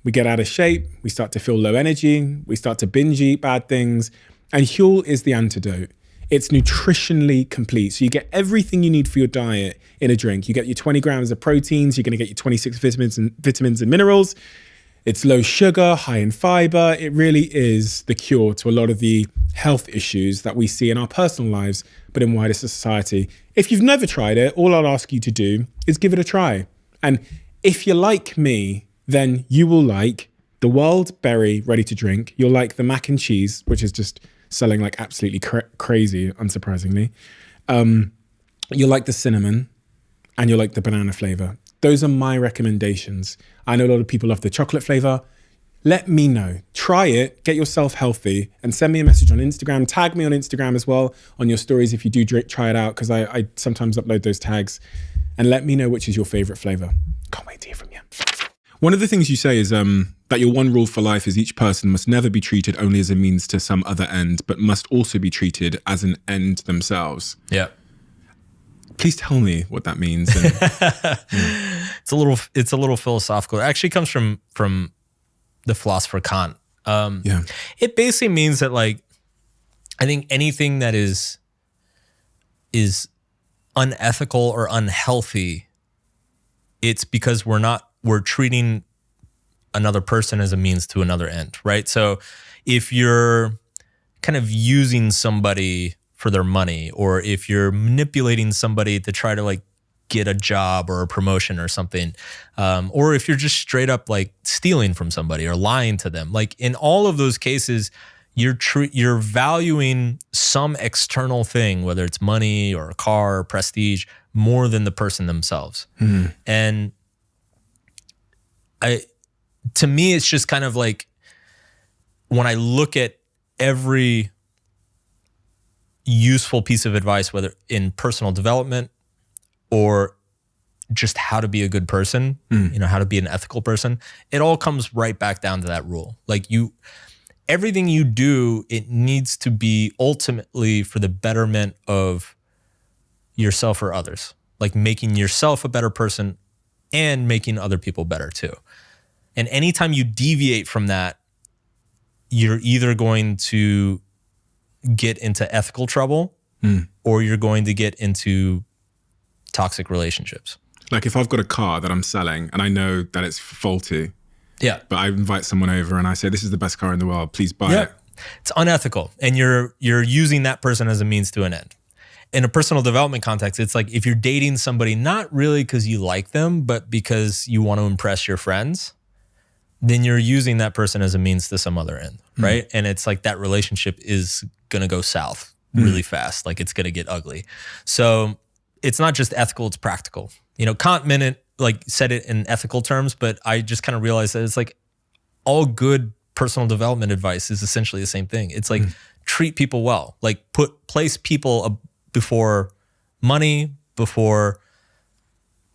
we get out of shape. We start to feel low energy. We start to binge eat bad things. And Huel is the antidote. It's nutritionally complete. So you get everything you need for your diet in a drink. You get your 20 grams of proteins. You're going to get your 26 vitamins and minerals. It's low sugar, high in fiber. It really is the cure to a lot of the health issues that we see in our personal lives, but in wider society. If you've never tried it, all I'll ask you to do is give it a try. And if you're like me, then you will like the Wild Berry Ready to Drink. You'll like the mac and cheese, which is just selling like absolutely crazy, unsurprisingly. You'll like the cinnamon, and you'll like the banana flavor. Those are my recommendations. I know a lot of people love the chocolate flavor. Let me know. Try it, get yourself healthy, and send me a message on Instagram. Tag me on Instagram as well on your stories if you do try it out, because I sometimes upload those tags. And let me know which is your favorite flavor. Can't wait to hear from you. One of the things you say is that your one rule for life is each person must never be treated only as a means to some other end, but must also be treated as an end themselves. Yeah. Please tell me what that means. It's a little philosophical. It actually comes from the philosopher Kant. It basically means that, like, I think anything that is unethical or unhealthy, it's because we're treating another person as a means to another end, right? So if you're kind of using somebody for their money, or if you're manipulating somebody to try to like get a job or a promotion or something. Or if you're just straight up like stealing from somebody or lying to them. Like in all of those cases, you're valuing some external thing, whether it's money or a car or prestige, more than the person themselves. And to me, it's just kind of like when I look at every useful piece of advice, whether in personal development or just how to be a good person, you know, how to be an ethical person, it all comes right back down to that rule. Like everything you do, it needs to be ultimately for the betterment of yourself or others, like making yourself a better person and making other people better too. And anytime you deviate from that, you're either going to get into ethical trouble or you're going to get into toxic relationships. Like if I've got a car that I'm selling and I know that it's faulty, yeah, but I invite someone over and I say, this is the best car in the world, please buy it. It's unethical. And you're using that person as a means to an end. In a personal development context, it's like if you're dating somebody, not really because you like them, but because you want to impress your friends, then you're using that person as a means to some other end, right? And it's like that relationship is going to go south really fast. Like it's going to get ugly. So it's not just ethical, it's practical. You know, Kant said it in ethical terms, but I just kind of realized that it's like all good personal development advice is essentially the same thing. It's like treat people well, like place people before money, before,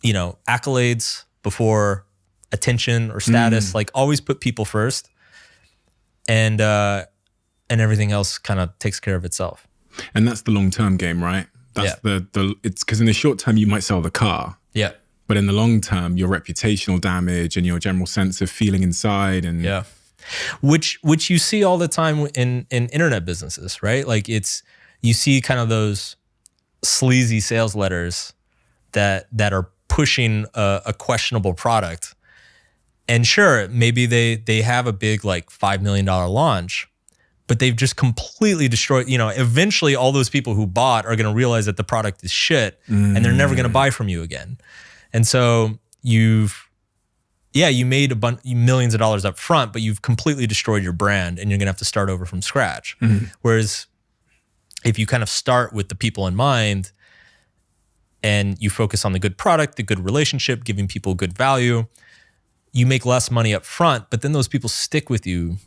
you know, accolades, before attention or status. Like always put people first, and everything else kind of takes care of itself. And that's the long-term game, right? That's it's because in the short term you might sell the car. Yeah. But in the long term, your reputational damage and your general sense of feeling inside and which you see all the time in internet businesses, right? Like you see kind of those sleazy sales letters that are pushing a questionable product. And sure, maybe they have a big like $5 million launch, but they've just completely destroyed, you know, eventually all those people who bought are going to realize that the product is shit and they're never going to buy from you again. And so you made millions of dollars up front, but you've completely destroyed your brand and you're going to have to start over from scratch. Whereas if you kind of start with the people in mind and you focus on the good product, the good relationship, giving people good value, you make less money up front, but then those people stick with you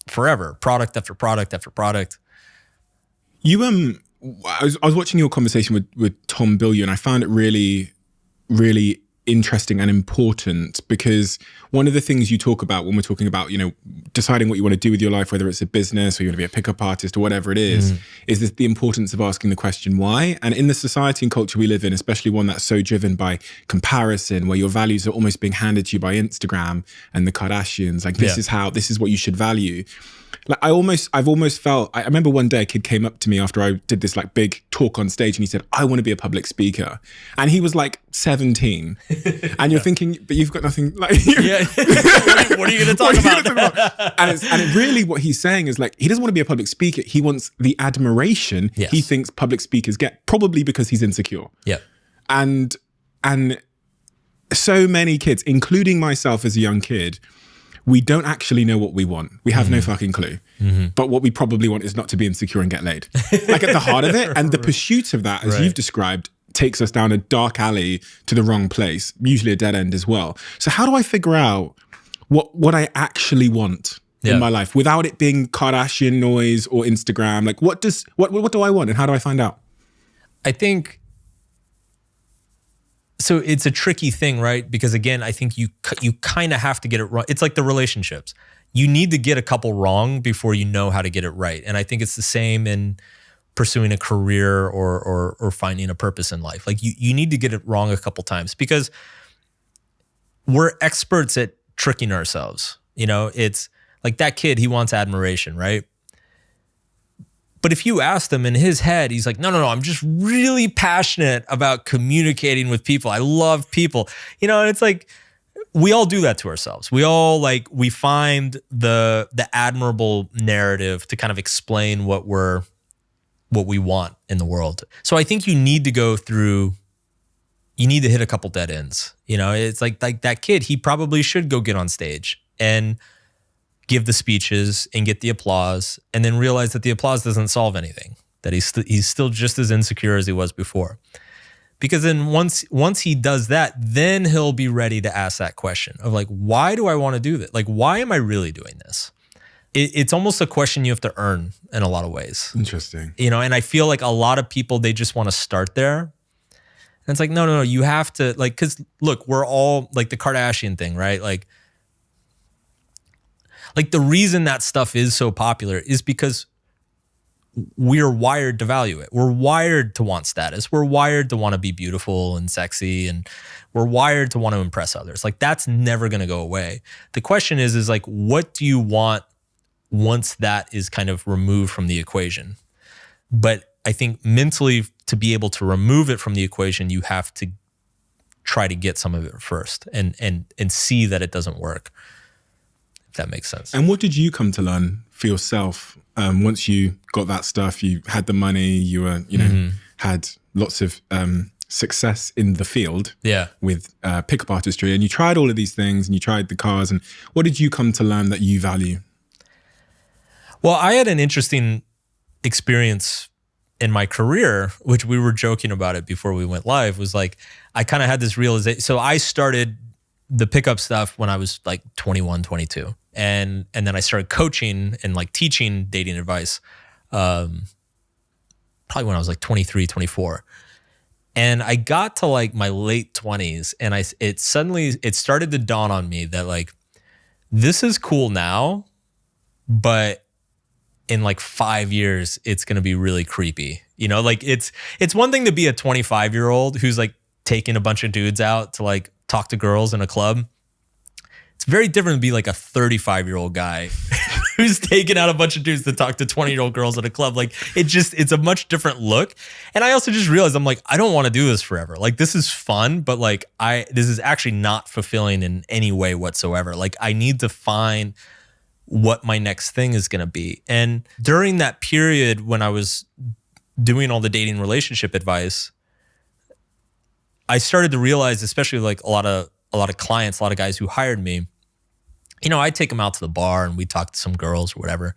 forever, product after product after product. I was watching your conversation with Tom Bilyeu, and I found it really, really interesting and important because one of the things you talk about when we're talking about, you know, deciding what you want to do with your life, whether it's a business or you want to be a pickup artist or whatever it is the importance of asking the question why. And in the society and culture we live in, especially one that's so driven by comparison, where your values are almost being handed to you by Instagram and the Kardashians, like this is what you should value. Like I've almost felt, I remember one day a kid came up to me after I did this like big talk on stage and he said, I want to be a public speaker. And he was like 17. And you're thinking, but you've got nothing like, what are you going to talk about? And really what he's saying is like, he doesn't want to be a public speaker. He wants the admiration he thinks public speakers get, probably because he's insecure. Yeah. And so many kids, including myself as a young kid, we don't actually know what we want. We have no fucking clue. But what we probably want is not to be insecure and get laid. Like at the heart of it. And the pursuit of that, as you've described, takes us down a dark alley to the wrong place, usually a dead end as well. So how do I figure out what I actually want in my life without it being Kardashian noise or Instagram? Like what do I want and how do I find out? I think, so it's a tricky thing, right? Because again, I think you kind of have to get it wrong. It's like the relationships. You need to get a couple wrong before you know how to get it right. And I think it's the same in pursuing a career or finding a purpose in life. Like you need to get it wrong a couple times because we're experts at tricking ourselves. You know, it's like that kid, he wants admiration, right? But if you asked him in his head, he's like, no, I'm just really passionate about communicating with people. I love people. You know, and it's like, we all do that to ourselves. We all we find the admirable narrative to kind of explain what we want in the world. So I think you need to go through you need to hit a couple dead ends. You know, it's like that kid, he probably should go get on stage and give the speeches and get the applause, and then realize that the applause doesn't solve anything, that he's still just as insecure as he was before. Because then once he does that, then he'll be ready to ask that question of like, why do I want to do this? Like, why am I really doing this? It's almost a question you have to earn in a lot of ways. Interesting. You know, and I feel like a lot of people, they just want to start there. And it's like, no, you have to, like, because look, we're all like the Kardashian thing, right? Like the reason that stuff is so popular is because we're wired to value it. We're wired to want status. We're wired to want to be beautiful and sexy, and we're wired to want to impress others. Like, that's never going to go away. The question is like, what do you want once that is kind of removed from the equation? But I think mentally, to be able to remove it from the equation, you have to try to get some of it first and see that it doesn't work. If that makes sense. And what did you come to learn for yourself once you got that stuff? You had the money, you were, had lots of success in the field with pickup artistry, and you tried all of these things, and you tried the cars. And what did you come to learn that you value? Well, I had an interesting experience in my career, which we were joking about it before we went live, was like, I kind of had this realization. So I started the pickup stuff when I was like 21, 22. And then I started coaching and like teaching dating advice, probably when I was like 23, 24. And I got to like my late 20s, and it started to dawn on me that like, this is cool now, but in like 5 years, it's going to be really creepy. You know, like it's one thing to be a 25-year-old who's like taking a bunch of dudes out to like talk to girls in a club. It's very different to be like a 35-year-old guy who's taking out a bunch of dudes to talk to 20-year-old girls at a club. Like, it's a much different look. And I also just realized, I'm like, I don't want to do this forever. Like, this is fun, but like this is actually not fulfilling in any way whatsoever. Like, I need to find what my next thing is going to be. And during that period when I was doing all the dating relationship advice, I started to realize, especially like a lot of clients, a lot of guys who hired me, you know, I'd take them out to the bar and we'd talk to some girls or whatever.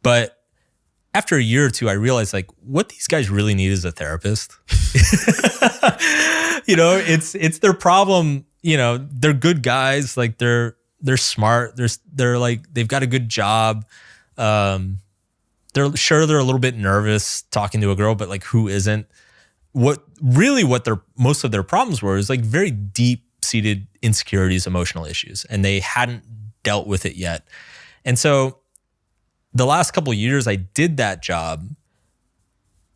But after a year or two, I realized like what these guys really need is a therapist. You know, it's their problem. You know, they're good guys. Like they're smart. They're like, they've got a good job. They're a little bit nervous talking to a girl, but like, who isn't? What most of their problems were is like very deep-seated insecurities, emotional issues, and they hadn't dealt with it yet. And so the last couple of years I did that job,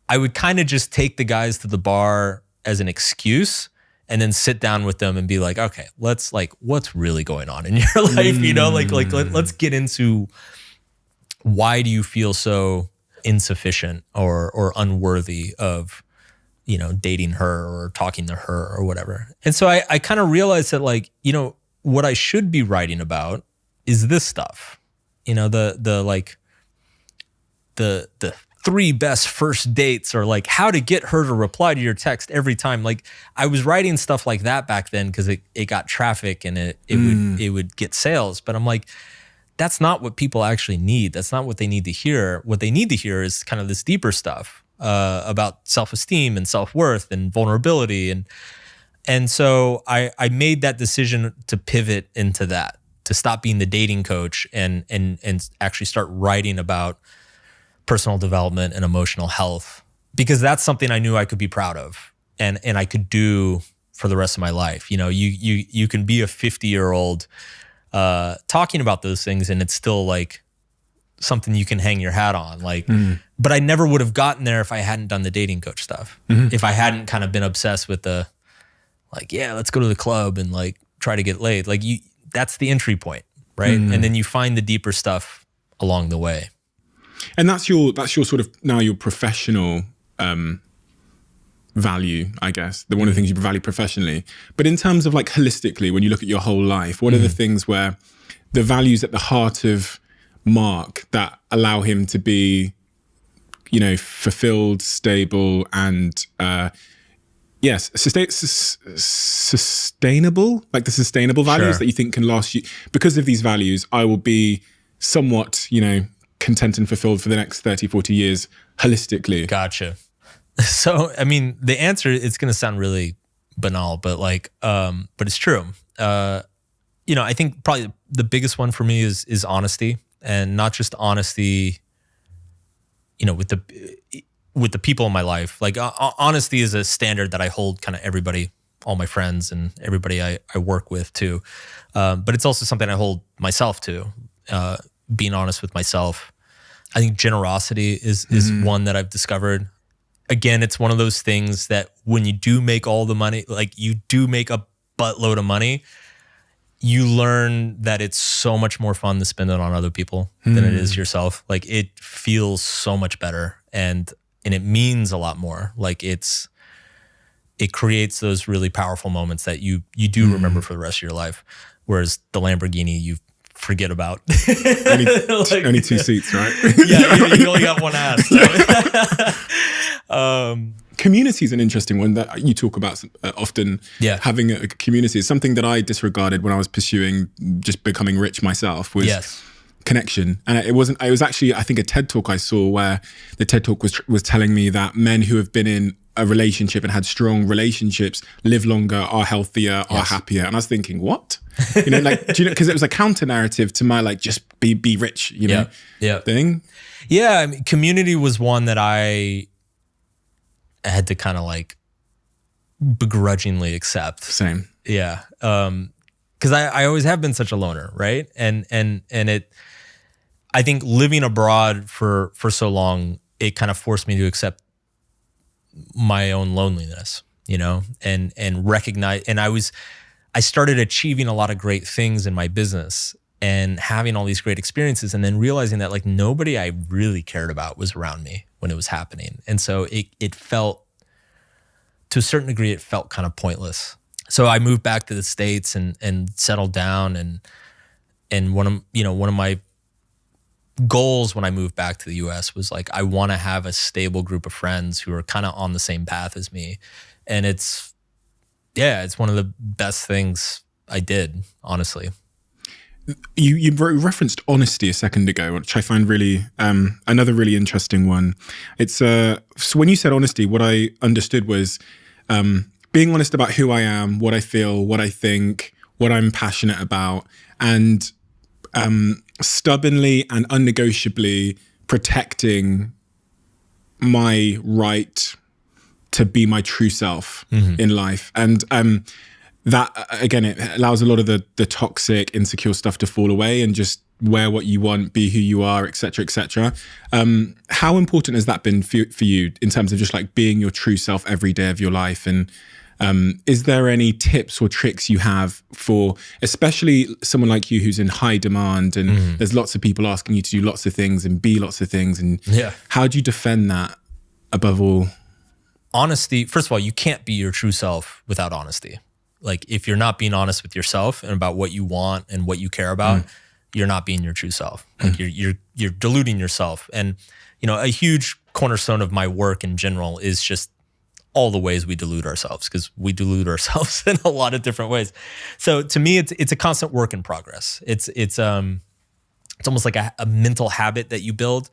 I would kind of just take the guys to the bar as an excuse and then sit down with them and be like, okay, let's like, what's really going on in your life? You know, let's get into, why do you feel so insufficient or unworthy of, you know, dating her or talking to her or whatever. And so I kind of realized that like, you know, what I should be writing about is this stuff, you know, the 3 best first dates, or like how to get her to reply to your text every time. Like, I was writing stuff like that back then because it got traffic and it would get sales. But I'm like, that's not what people actually need. That's not what they need to hear. What they need to hear is kind of this deeper stuff about self-esteem and self-worth and vulnerability. And so I made that decision to pivot into that, to stop being the dating coach and actually start writing about personal development and emotional health, because that's something I knew I could be proud of and I could do for the rest of my life. You know, you can be a 50-year-old talking about those things, and it's still like something you can hang your hat on. Like, but I never would have gotten there if I hadn't done the dating coach stuff. If I hadn't kind of been obsessed with the, like, yeah, let's go to the club and like try to get laid. Like, that's the entry point, right? And then you find the deeper stuff along the way. And that's your sort of now your professional value, I guess. One of the things you value professionally. But in terms of like holistically, when you look at your whole life, what are the things where the values at the heart of Mark that allow him to be, you know, fulfilled, stable, and yes, sustainable, like the sustainable values Sure. that you think can last you. Because of these values, I will be somewhat, content and fulfilled for the next 30, 40 years holistically. Gotcha. So, I mean, the answer, it's going to sound really banal, but but it's true. I think probably the biggest one for me is honesty, and not just honesty, with the people in my life. Like honesty is a standard that I hold kind of everybody, all my friends and everybody I work with too. But it's also something I hold myself to, being honest with myself. I think generosity is one that I've discovered. Again, it's one of those things that when you do make all the money, like you do make a buttload of money, you learn that it's so much more fun to spend it on other people than it is yourself. Like it feels so much better, and it means a lot more. Like it creates those really powerful moments that you do remember for the rest of your life. Whereas the Lamborghini, you forget about. Only 2 seats, right? Yeah, you only got one ass. So. Community is an interesting one that you talk about often. Yeah. Having a community is something that I disregarded when I was pursuing just becoming rich myself. Was connection. And it was actually, I think, a TED talk I saw where the TED talk was telling me that men who have been in a relationship and had strong relationships live longer, are healthier, are happier. And I was thinking, what? Because it was a counter narrative to my just be rich, thing. Yeah, I mean, community was one that I had to kind of begrudgingly accept. Same. Yeah. Because I always have been such a loner, right? And it, I think living abroad for so long, it kind of forced me to accept my own loneliness, and recognize, and I started achieving a lot of great things in my business and having all these great experiences, and then realizing that nobody I really cared about was around me when it was happening. And so it felt, to a certain degree, it felt kind of pointless. So I moved back to the States and settled down, and one of my goals when I moved back to the US was I want to have a stable group of friends who are kind of on the same path as me. And it's one of the best things I did, honestly. You referenced honesty a second ago, which I find really another really interesting one. It's so when you said honesty, what I understood was being honest about who I am, what I feel, what I think, what I'm passionate about, and stubbornly and unnegotiably protecting my right to be my true self in life. And that, again, it allows a lot of the toxic, insecure stuff to fall away and just wear what you want, be who you are, et cetera, et cetera. How important has that been for you in terms of just being your true self every day of your life? And is there any tips or tricks you have for, especially someone like you who's in high demand and there's lots of people asking you to do lots of things and be lots of things? And how do you defend that above all? Honesty, first of all, you can't be your true self without honesty. If you're not being honest with yourself and about what you want and what you care about, you're not being your true self. You're deluding yourself. And a huge cornerstone of my work in general is just all the ways we delude ourselves, because we delude ourselves in a lot of different ways. So to me, it's a constant work in progress. It's almost like a mental habit that you build.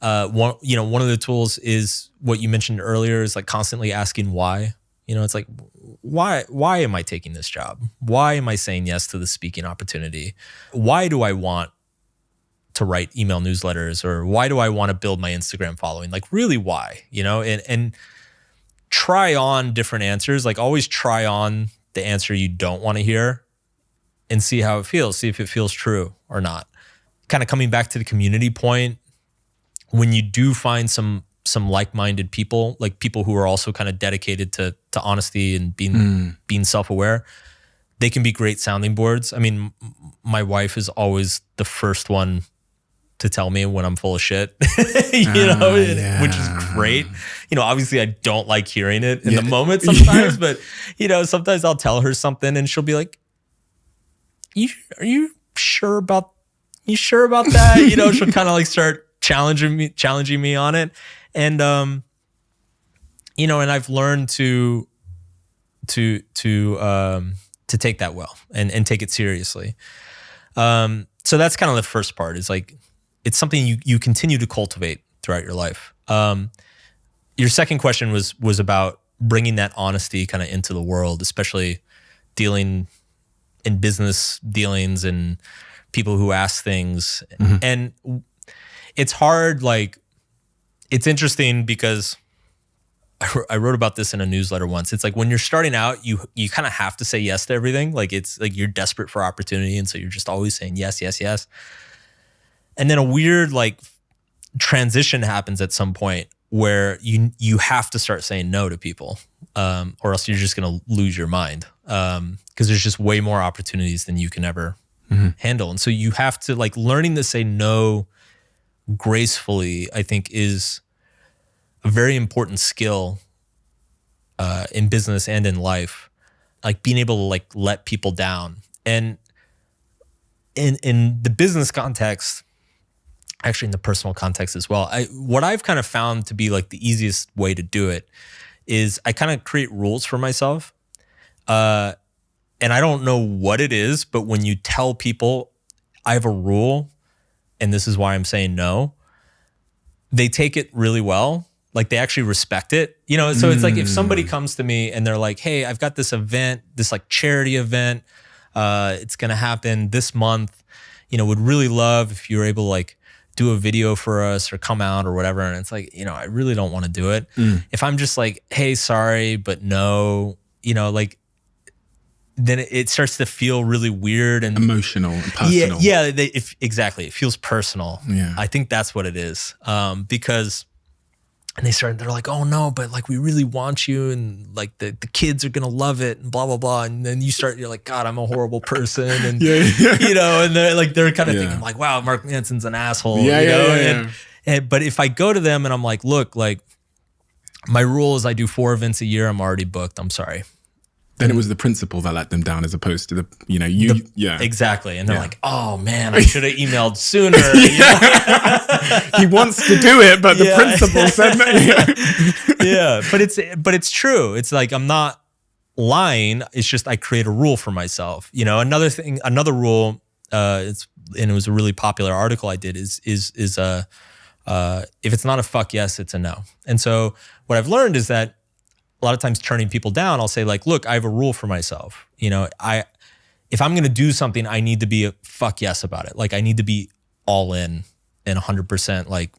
One of the tools is what you mentioned earlier, is constantly asking why. It's why am I taking this job? Why am I saying yes to the speaking opportunity? Why do I want to write email newsletters? Or why do I want to build my Instagram following? Really, why? And try on different answers. Always try on the answer you don't want to hear and see how it feels. See if it feels true or not. Kind of coming back to the community point, when you do find some like-minded people, people who are also kind of dedicated to honesty and being self-aware, they can be great sounding boards. I mean, my wife is always the first one to tell me when I'm full of shit, which is great. Obviously I don't like hearing it in the moment sometimes, but sometimes I'll tell her something and she'll be like, are you sure about that? She'll kind of start challenging me on it. And, and I've learned to to take that well and take it seriously. So that's kind of the first part, is like, it's something you continue to cultivate throughout your life. Your second question was about bringing that honesty kind of into the world, especially dealing in business dealings and people who ask things. Mm-hmm. And it's hard, like, it's interesting because I wrote about this in a newsletter once. It's like, when you're starting out, you kind of have to say yes to everything. Like, it's like you're desperate for opportunity. And so you're just always saying yes, yes, yes. And then a weird like transition happens at some point where you have to start saying no to people, or else you're just going to lose your mind. Because there's just way more opportunities than you can ever handle. And so you have to, like, learning to say no gracefully, I think, is a very important skill in business and in life. Like, being able to like let people down. And in the business context, actually in the personal context as well, what I've kind of found to be like the easiest way to do it is I kind of create rules for myself. And I don't know what it is, but when you tell people I have a rule and this is why I'm saying no, they take it really well. Like, they actually respect it, you know? So it's like, if somebody comes to me and they're like, hey, I've got this event, this like charity event, it's going to happen this month, you know, would really love if you were able to like do a video for us or come out or whatever. And it's like, you know, I really don't want to do it. If I'm just like, hey, sorry, but no, you know, like, then it starts to feel really weird and emotional and personal. Yeah, exactly. It feels personal. Yeah. I think that's what it is. Because, and they're like, oh no, but like, we really want you, and like the kids are gonna love it, and blah blah blah. And then you're like, God, I'm a horrible person, and you know, and they're kind of thinking like, wow, Mark Manson's an asshole. And but if I go to them and I'm like, look, like, my rule is I do 4 events a year. I'm already booked. I'm sorry. Then it was the principal that let them down, as opposed to the, you know, exactly. And they're like, oh man, I should have emailed sooner. You know? He wants to do it, but the principal said no. Yeah, but it's true. It's like, I'm not lying. It's just I create a rule for myself. You know, another rule. It was a really popular article I did. Is if it's not a fuck yes, it's a no. And so what I've learned is that a lot of times turning people down, I'll say like, look, I have a rule for myself. You know, if I'm going to do something, I need to be a fuck yes about it. Like, I need to be all in and 100% like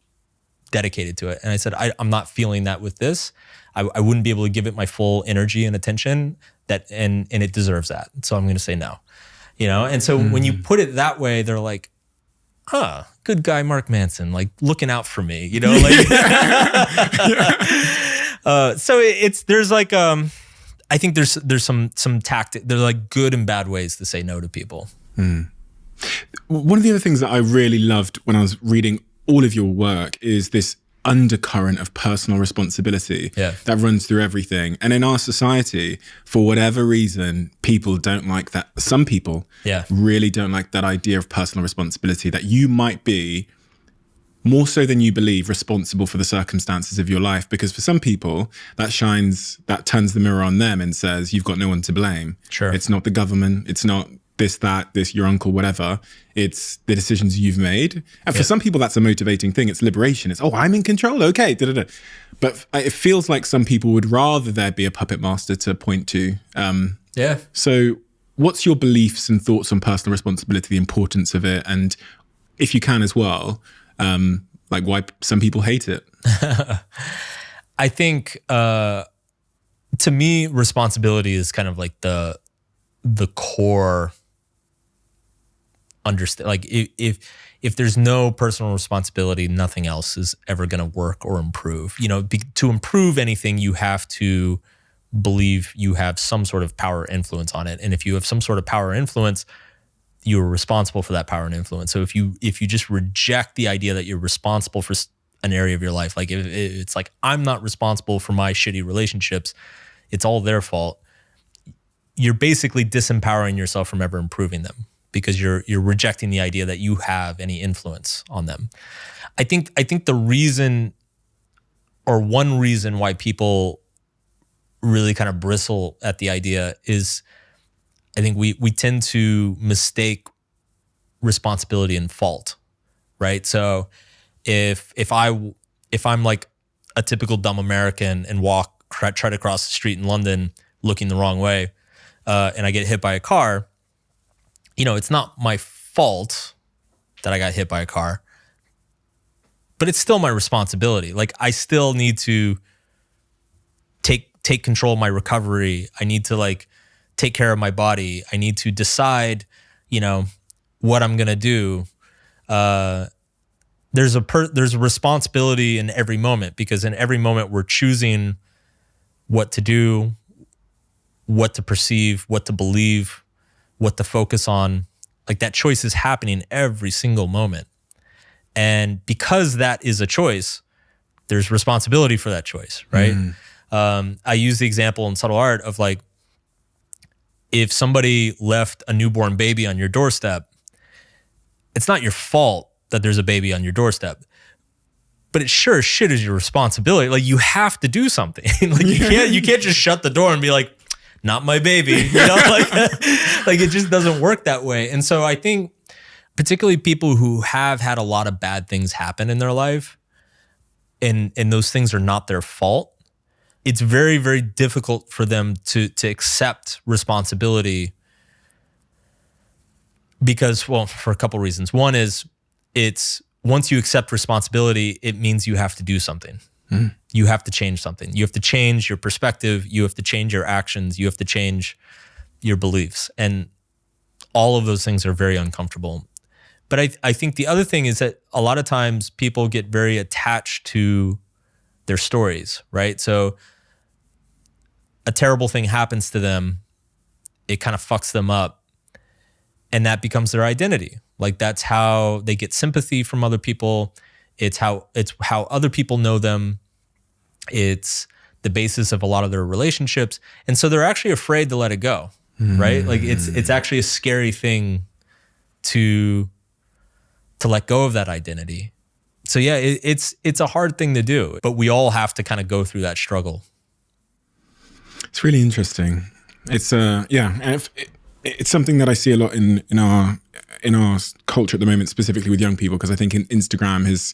dedicated to it. And I said, I'm not feeling that with this. I wouldn't be able to give it my full energy and attention and it deserves that. So I'm going to say no, you know? And so when you put it that way, they're like, huh, good guy, Mark Manson, like looking out for me, you know, like, so there's like, I think there's some tactic, there's like good and bad ways to say no to people. One of the other things that I really loved when I was reading all of your work is this undercurrent of personal responsibility that runs through everything. And in our society, for whatever reason, people don't like that. Some people really don't like that idea of personal responsibility, that you might be, more so than you believe, responsible for the circumstances of your life. Because for some people, that turns the mirror on them and says, you've got no one to blame. Sure. It's not the government. It's not this, your uncle, whatever. It's the decisions you've made. And for some people, that's a motivating thing. It's liberation. It's, oh, I'm in control. Okay. But it feels like some people would rather there be a puppet master to point to. So what's your beliefs and thoughts on personal responsibility, the importance of it? And if you can as well, like why some people hate it? I think, to me, responsibility is kind of like the core understand. Like if there's no personal responsibility, nothing else is ever going to work or improve. You know, to improve anything, you have to believe you have some sort of power or influence on it. And if you have some sort of power or influence, you're responsible for that power and influence. So if you just reject the idea that you're responsible for an area of your life, like if it's like, I'm not responsible for my shitty relationships, it's all their fault, you're basically disempowering yourself from ever improving them, because you're rejecting the idea that you have any influence on them. I think the reason, or one reason why people really kind of bristle at the idea is I think we tend to mistake responsibility and fault, right? So if I'm like a typical dumb American and try to cross the street in London looking the wrong way, and I get hit by a car, it's not my fault that I got hit by a car, but it's still my responsibility. Like I still need to take control of my recovery. I need to like take care of my body. I need to decide, what I'm gonna do. There's a responsibility in every moment, because in every moment we're choosing what to do, what to perceive, what to believe, what to focus on. Like that choice is happening every single moment. And because that is a choice, there's responsibility for that choice, right? I use the example in subtle art of like, if somebody left a newborn baby on your doorstep, it's not your fault that there's a baby on your doorstep, but it sure as shit is your responsibility. Like you have to do something. Like you can't just shut the door and be like, not my baby, like it just doesn't work that way. And so I think particularly people who have had a lot of bad things happen in their life and those things are not their fault, it's very, very difficult for them to accept responsibility because, well, for a couple reasons. One is it's once you accept responsibility, it means you have to do something. You have to change something. You have to change your perspective. You have to change your actions. You have to change your beliefs. And all of those things are very uncomfortable. But I think the other thing is that a lot of times people get very attached to their stories, right? So a terrible thing happens to them. It kind of fucks them up. And that becomes their identity. Like that's how they get sympathy from other people. It's how other people know them. It's the basis of a lot of their relationships. And so they're actually afraid to let it go, right? Like it's actually a scary thing to let go of that identity. So yeah, it's a hard thing to do, but we all have to kind of go through that struggle. It's really interesting. It's it's something that I see a lot in our culture at the moment, specifically with young people, because I think Instagram has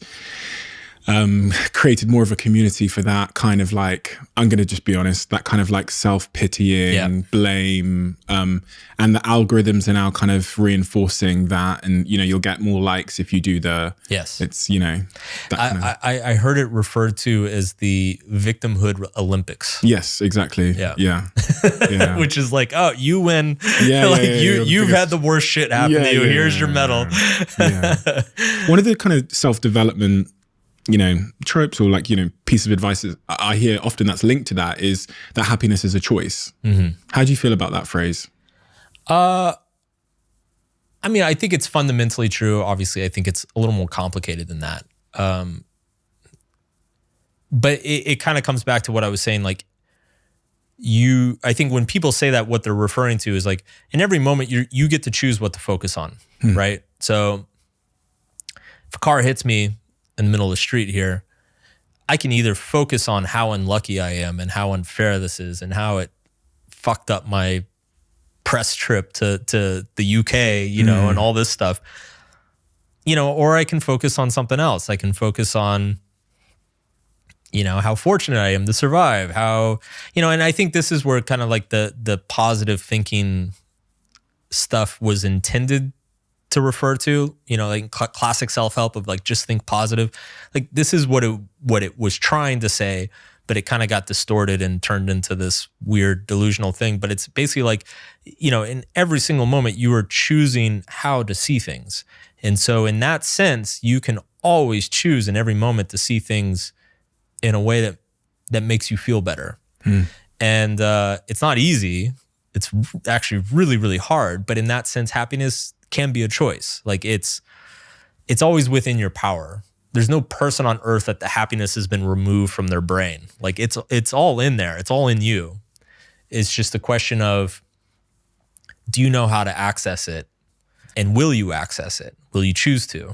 created more of a community for that kind of like, I'm going to just be honest, that kind of like self-pitying, blame, and the algorithms are now kind of reinforcing that. And, you'll get more likes if you do it's, that I heard it referred to as the victimhood Olympics. Yes, exactly. Yeah. Which is like, oh, you win. You've had the worst shit happen to you. Here's your medal. One of the kind of self-development tropes or like, piece of advice I hear often that's linked to that is that happiness is a choice. How do you feel about that phrase? I think it's fundamentally true. Obviously, I think it's a little more complicated than that. But it kind of comes back to what I was saying. Like I think when people say that, what they're referring to is like in every moment you get to choose what to focus on, right? So if a car hits me in the middle of the street here, I can either focus on how unlucky I am and how unfair this is and how it fucked up my press trip to the UK, and all this stuff, or I can focus on something else. I can focus on, how fortunate I am to survive, how, and I think this is where kind of like the positive thinking stuff was intended to refer to, like classic self-help of like, just think positive. Like this is what it was trying to say, but it kind of got distorted and turned into this weird delusional thing. But it's basically like, in every single moment you are choosing how to see things. And so in that sense, you can always choose in every moment to see things in a way that makes you feel better. And it's not easy. It's actually really, really hard. But in that sense, happiness can be a choice. Like it's always within your power. There's no person on earth that the happiness has been removed from their brain. Like it's all in there. It's all in you. It's just a question of, do you know how to access it? And will you access it? Will you choose to?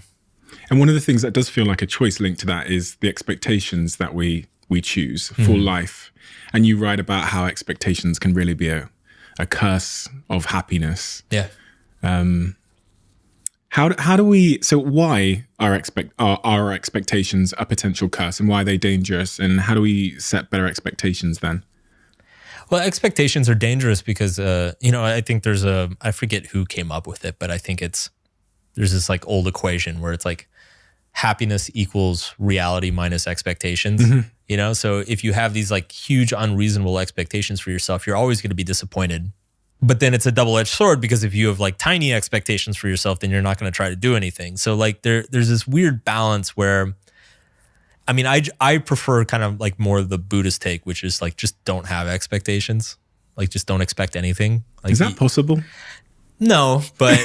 And one of the things that does feel like a choice linked to that is the expectations that we we choose for life. And you write about how expectations can really be a curse of happiness. Yeah. How do we, so why are our expectations a potential curse, and why are they dangerous, and how do we set better expectations then? Well, expectations are dangerous because, I think I forget who came up with it, but I think there's this like old equation where it's like happiness equals reality minus expectations, So if you have these like huge unreasonable expectations for yourself, you're always going to be disappointed. But then it's a double-edged sword, because if you have like tiny expectations for yourself, then you're not going to try to do anything. So like there's this weird balance where, I mean, I prefer kind of like more the Buddhist take, which is like, just don't have expectations. Like, just don't expect anything. Like, is that possible? No, but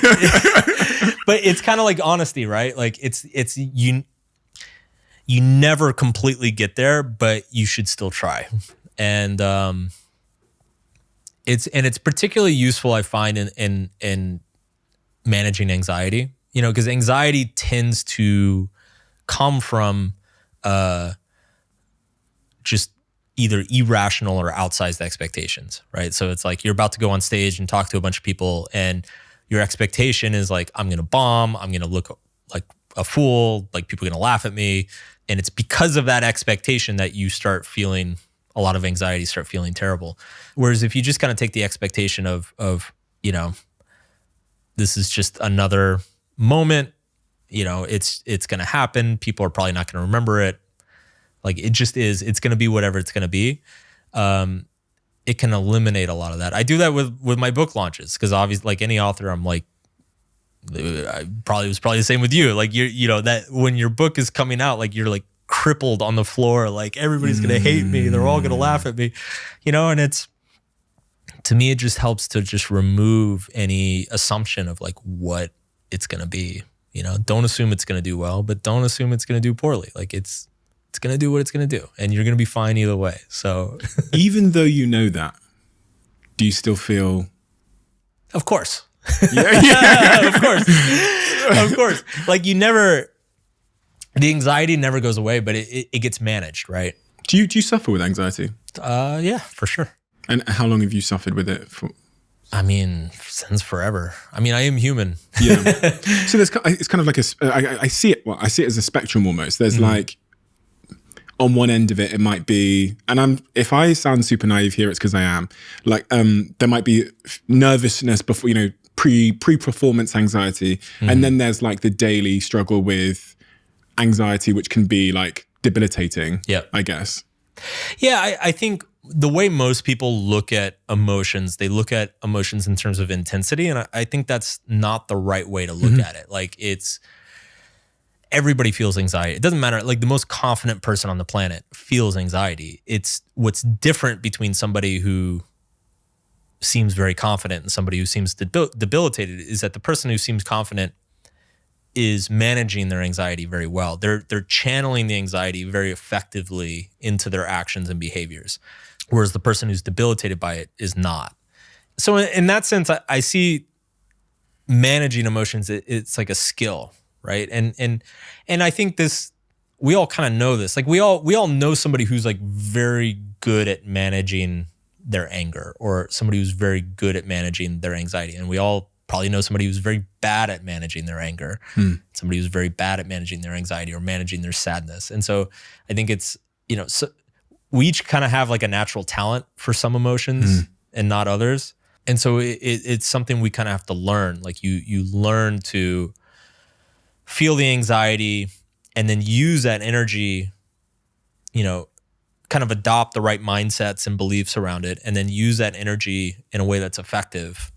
but it's kind of like honesty, right? Like it's you never completely get there, but you should still try. And it's particularly useful, I find, in managing anxiety, because anxiety tends to come from just either irrational or outsized expectations, right? So it's like you're about to go on stage and talk to a bunch of people, and your expectation is like, I'm going to bomb, I'm going to look like a fool, like people are going to laugh at me. And it's because of that expectation that you start feeling a lot of anxiety, start feeling terrible. Whereas if you just kind of take the expectation of this is just another moment, it's going to happen. People are probably not going to remember it. Like it just is, it's going to be whatever it's going to be. It can eliminate a lot of that. I do that with my book launches, because obviously, like any author, I'm like, I probably was the same with you. Like that when your book is coming out, like you're like crippled on the floor, like everybody's going to hate me. They're all going to laugh at me, and it's, to me, it just helps to just remove any assumption of like what it's going to be, don't assume it's going to do well, but don't assume it's going to do poorly. Like it's going to do what it's going to do, and you're going to be fine either way. So even though you know that, do you still feel? Of course. Yeah. Of course. Like the anxiety never goes away, but it gets managed, right? Do you suffer with anxiety? Yeah, for sure. And how long have you suffered with it for? I mean, since forever. I mean, I am human. Yeah. So it's kind of like I see it as a spectrum almost. There's like, on one end of it, it might be, and if I sound super naive here, it's because I am, like, there might be nervousness before, pre-performance anxiety. And then there's like the daily struggle with anxiety, which can be like debilitating, I guess. Yeah, I think the way most people look at emotions, they look at emotions in terms of intensity. And I think that's not the right way to look at it. Like everybody feels anxiety. It doesn't matter. Like the most confident person on the planet feels anxiety. It's what's different between somebody who seems very confident and somebody who seems debilitated is that the person who seems confident is managing their anxiety very well. They're channeling the anxiety very effectively into their actions and behaviors, whereas the person who's debilitated by it is not. So in that sense, I see managing emotions, it's like a skill, right? And I think we all kind of know this. Like we all know somebody who's like very good at managing their anger, or somebody who's very good at managing their anxiety. And we all probably know somebody who's very bad at managing their anger, somebody who's very bad at managing their anxiety or managing their sadness. And so I think it's, so we each kind of have like a natural talent for some emotions and not others. And so it's something we kind of have to learn. Like you learn to feel the anxiety and then use that energy, kind of adopt the right mindsets and beliefs around it, and then use that energy in a way that's effective.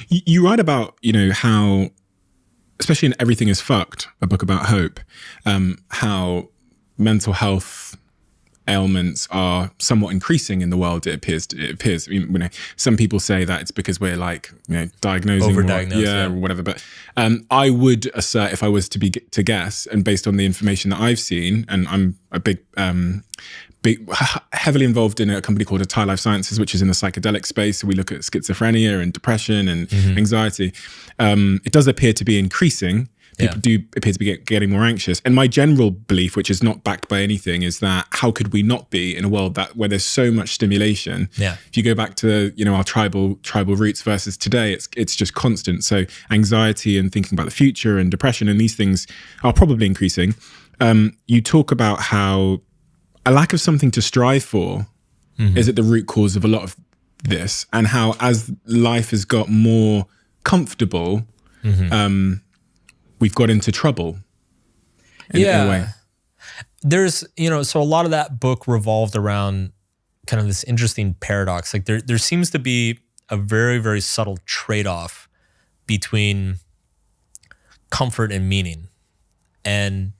You write about, how, especially in Everything is Fucked, a book about hope, how mental health ailments are somewhat increasing in the world. It appears. I mean, some people say that it's because we're like, diagnosing, overdiagnosed, or whatever. But I would assert, if I was to guess, and based on the information that I've seen, and I'm a big heavily involved in a company called Attire Life Sciences, which is in the psychedelic space. So we look at schizophrenia and depression and anxiety. It does appear to be increasing, People do appear to be getting more anxious. And my general belief, which is not backed by anything, is that how could we not be in a world where there's so much stimulation? Yeah. If you go back to, our tribal roots versus today, it's just constant. So anxiety and thinking about the future and depression and these things are probably increasing. You talk about how a lack of something to strive for is at the root cause of a lot of this, and how as life has got more comfortable, we've got into trouble in a way. There's, so a lot of that book revolved around kind of this interesting paradox. Like there seems to be a very, very subtle trade-off between comfort and meaning. And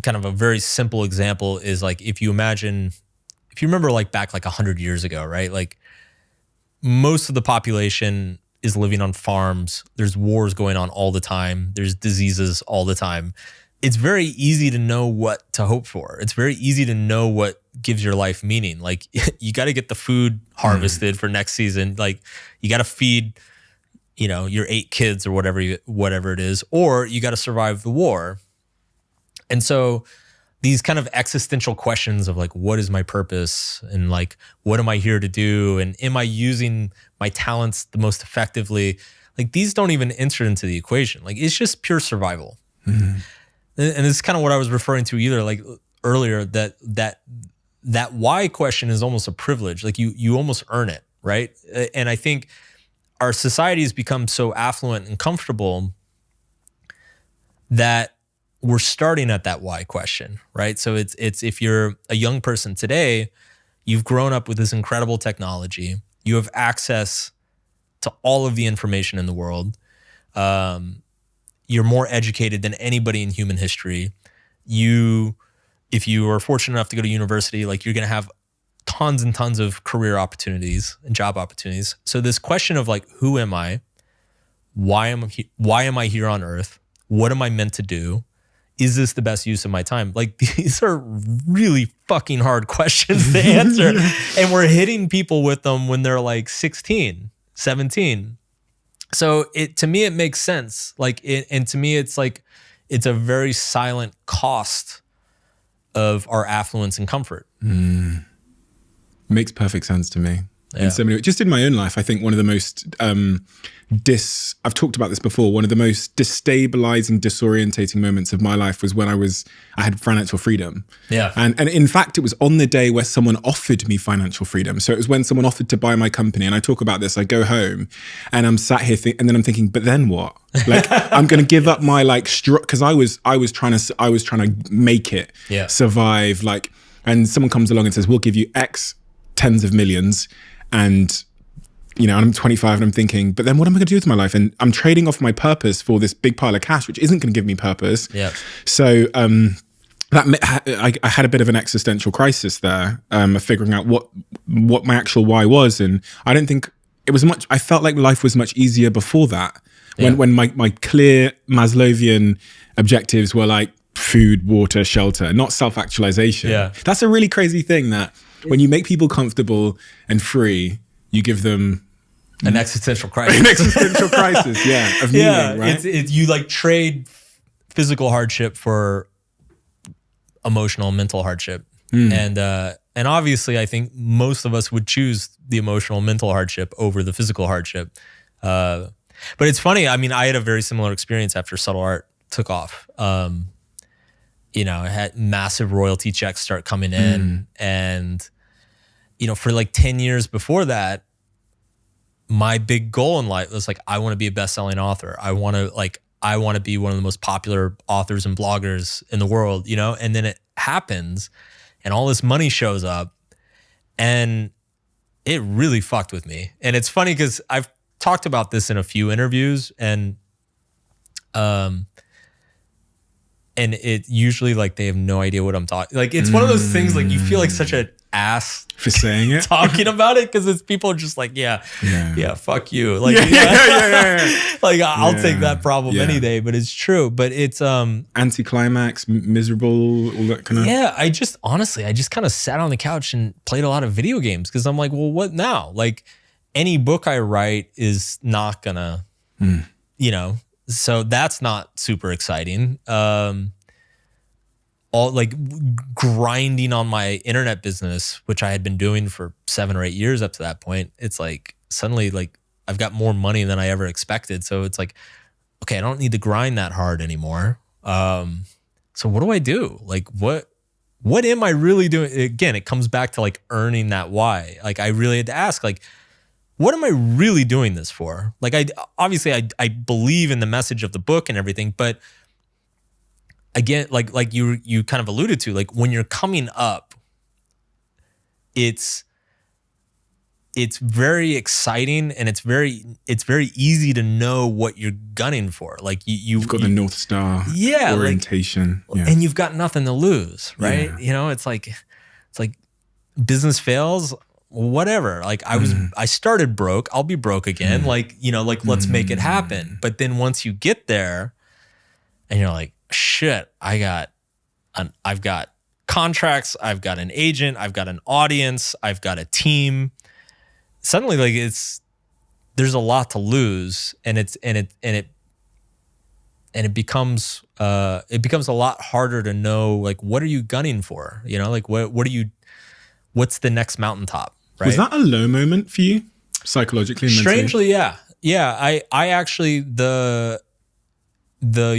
kind of a very simple example is like, if you remember like back like 100 years ago, right? Like most of the population is living on farms. There's wars going on all the time. There's diseases all the time. It's very easy to know what to hope for. It's very easy to know what gives your life meaning. Like you got to get the food harvested for next season. Like you got to feed, your 8 kids or whatever it is, or you got to survive the war. And so these kind of existential questions of like, what is my purpose? And like, what am I here to do? And am I using my talents the most effectively? Like these don't even enter into the equation. Like it's just pure survival. And this is kind of what I was referring to like earlier, that why question is almost a privilege. Like you almost earn it, right? And I think our society has become so affluent and comfortable that we're starting at that why question, right? So it's if you're a young person today, you've grown up with this incredible technology. You have access to all of the information in the world. You're more educated than anybody in human history. If you are fortunate enough to go to university, like you're going to have tons and tons of career opportunities and job opportunities. So this question of like, who am I? Why am I here on earth? What am I meant to do? Is this the best use of my time? Like these are really fucking hard questions to answer. And we're hitting people with them when they're like 16, 17. So to me, it makes sense. And to me, it's like, it's a very silent cost of our affluence and comfort. Makes perfect sense to me. In so many, just in my own life, I think one of the most I've talked about this before. One of the most destabilizing, disorientating moments of my life was when I had financial freedom. Yeah. And in fact, it was on the day where someone offered me financial freedom. So it was when someone offered to buy my company. And I talk about this, I go home and I'm sat here and then I'm thinking, but then what? Like I'm going to give up my because I was trying to make it, survive. And someone comes along and says, we'll give you X tens of millions. And I'm 25 and I'm thinking, but then what am I going to do with my life? And I'm trading off my purpose for this big pile of cash, which isn't going to give me purpose. Yeah. So I had a bit of an existential crisis there, of figuring out what my actual why was. And I don't think it was much. I felt like life was much easier before that, when my clear Maslowian objectives were like food, water, shelter, not self-actualization. Yeah. That's a really crazy thing, that when you make people comfortable and free, you give them an existential crisis. An existential crisis, of meaning, right? You like trade physical hardship for emotional and mental hardship. And obviously I think most of us would choose the emotional and mental hardship over the physical hardship. But it's funny, I mean, I had a very similar experience after Subtle Art took off. I had massive royalty checks start coming in, and for like 10 years before that, my big goal in life was like, I want to be a best-selling author. I want to be one of the most popular authors and bloggers in the world, and then it happens and all this money shows up and it really fucked with me. And it's funny because I've talked about this in a few interviews, and it usually like they have no idea what I'm talking. Like it's one of those things like you feel like such an ass for saying it, talking about it, because it's people are just like, yeah, fuck you. Like, like I'll take that problem any day, but it's true. But it's anticlimax, miserable, all that kind of. Yeah, I just kind of sat on the couch and played a lot of video games because I'm like, well, what now? Like any book I write is not gonna, So that's not super exciting. All like grinding on my internet business, which I had been doing for 7 or 8 years up to that point. It's like suddenly like I've got more money than I ever expected. So it's like, okay, I don't need to grind that hard anymore. So what do I do? Like what am I really doing? Again, it comes back to like earning that why. Like I really had to ask, like, what am I really doing this for? Like I believe in the message of the book and everything, but again, like you kind of alluded to, like when you're coming up, it's very exciting and it's very easy to know what you're gunning for. Like you've got the North Star orientation, and you've got nothing to lose, right? Yeah. You know, it's like business fails, whatever. Like I started broke, I'll be broke again. Like, you know, like let's make it happen. But then once you get there and you're like, shit, I've got contracts, I've got an agent, I've got an audience, I've got a team. Suddenly, like there's a lot to lose, and it becomes a lot harder to know, like, what are you gunning for? You know, like what's the next mountaintop? Right? Was that a low moment for you psychologically? Strangely, yeah. I actually the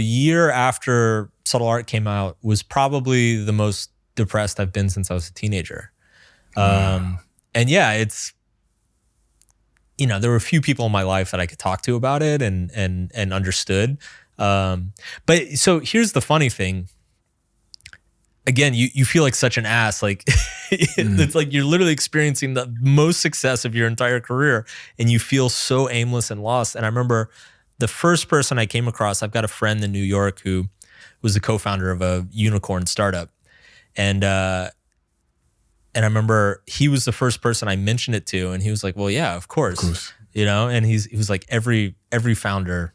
year after Subtle Art came out was probably the most depressed I've been since I was a teenager. And yeah, it's, you know, there were a few people in my life that I could talk to about it and understood. But so here's the funny thing. Again, you feel like such an ass. Like it's like you're literally experiencing the most success of your entire career and you feel so aimless and lost. And I remember the first person I came across, I've got a friend in New York who was the co-founder of a unicorn startup. And I remember he was the first person I mentioned it to, and he was like, well, yeah, of course. You know, and he was like, every founder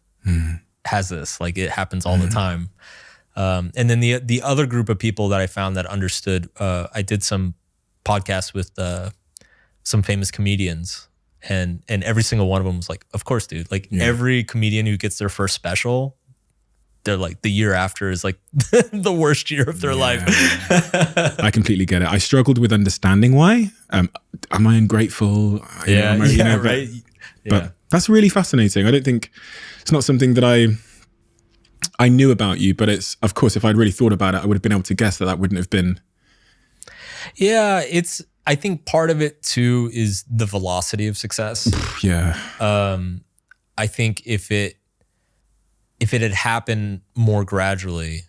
has this, like it happens all the time. And then the other group of people that I found that understood, I did some podcasts with some famous comedians, and every single one of them was like, of course, dude, like every comedian who gets their first special, they're like, the year after is like the worst year of their life. I completely get it. I struggled with understanding why. Am I ungrateful? Right. But that's really fascinating. I don't think it's not something that I knew about you, but it's, of course, if I'd really thought about it, I would have been able to guess that wouldn't have been. Yeah, I think part of it too is the velocity of success. Yeah. I think if it had happened more gradually,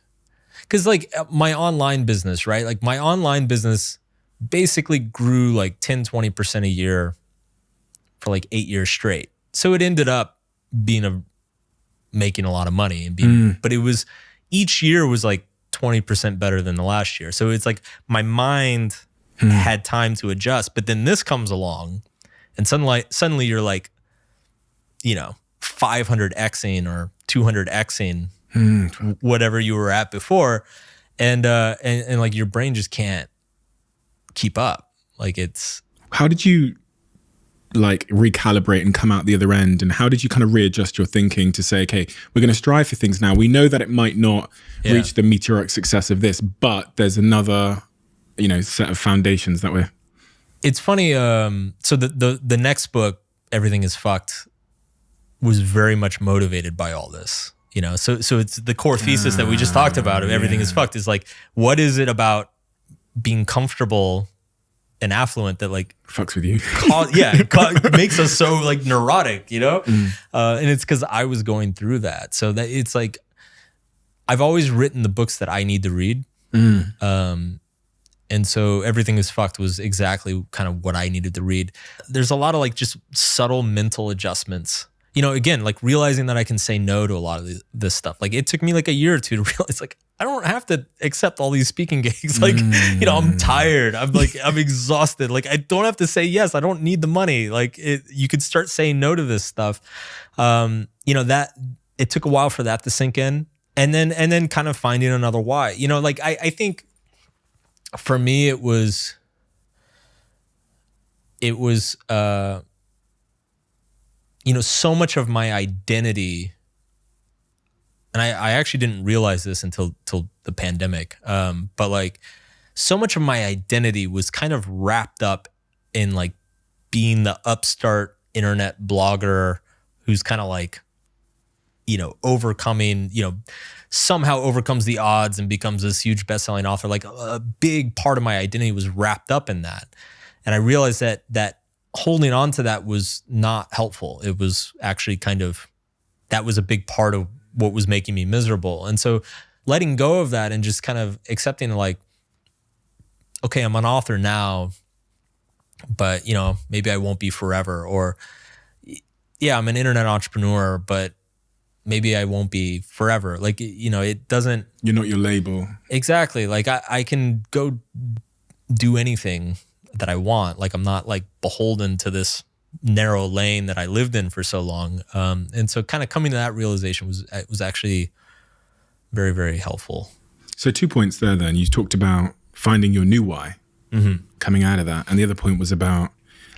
because like my online business, right? Like my online business basically grew like 10, 20% a year for like 8 years straight. So it ended up being making a lot of money and but it was, each year was like 20% better than the last year. So it's like my mind had time to adjust, but then this comes along and suddenly you're like, you know, 500xing or 200xing whatever you were at before. And like your brain just can't keep up. Like it's. How did you like recalibrate and come out the other end? And how did you kind of readjust your thinking to say, okay, we're going to strive for things now. We know that it might not reach the meteoric success of this, but there's another, you know, set of foundations that we're. It's funny. So the next book, Everything is Fucked, was very much motivated by all this, you know? So it's the core thesis that we just talked about of Everything is Fucked is like, what is it about being comfortable and affluent that like fucks with you? Makes us so like neurotic, you know? And it's because I was going through that. So that it's like, I've always written the books that I need to read. And so Everything is Fucked was exactly kind of what I needed to read. There's a lot of like just subtle mental adjustments. You know, again, like realizing that I can say no to a lot of this stuff. Like it took me like a year or two to realize like, I don't have to accept all these speaking gigs. Like, you know, I'm tired. I'm exhausted. Like I don't have to say yes. I don't need the money. Like you could start saying no to this stuff. You know, that it took a while for that to sink in. And then kind of finding another why. You know, like I think for me it was you know, so much of my identity and I actually didn't realize this until the pandemic. But like so much of my identity was kind of wrapped up in like being the upstart internet blogger who's kind of like, overcoming, somehow overcomes the odds and becomes this huge best-selling author. Like a big part of my identity was wrapped up in that. And I realized that holding on to that was not helpful. It was actually that was a big part of what was making me miserable. And so letting go of that and just kind of accepting like, okay, I'm an author now, but maybe I won't be forever. Or yeah, I'm an internet entrepreneur, but maybe I won't be forever. Like, it doesn't. You're not your label. Exactly. Like I can go do anything that I want. Like I'm not like beholden to this narrow lane that I lived in for so long. And so kind of coming to that realization was actually very, very helpful. So 2 points there then. You talked about finding your new why, coming out of that. And the other point was about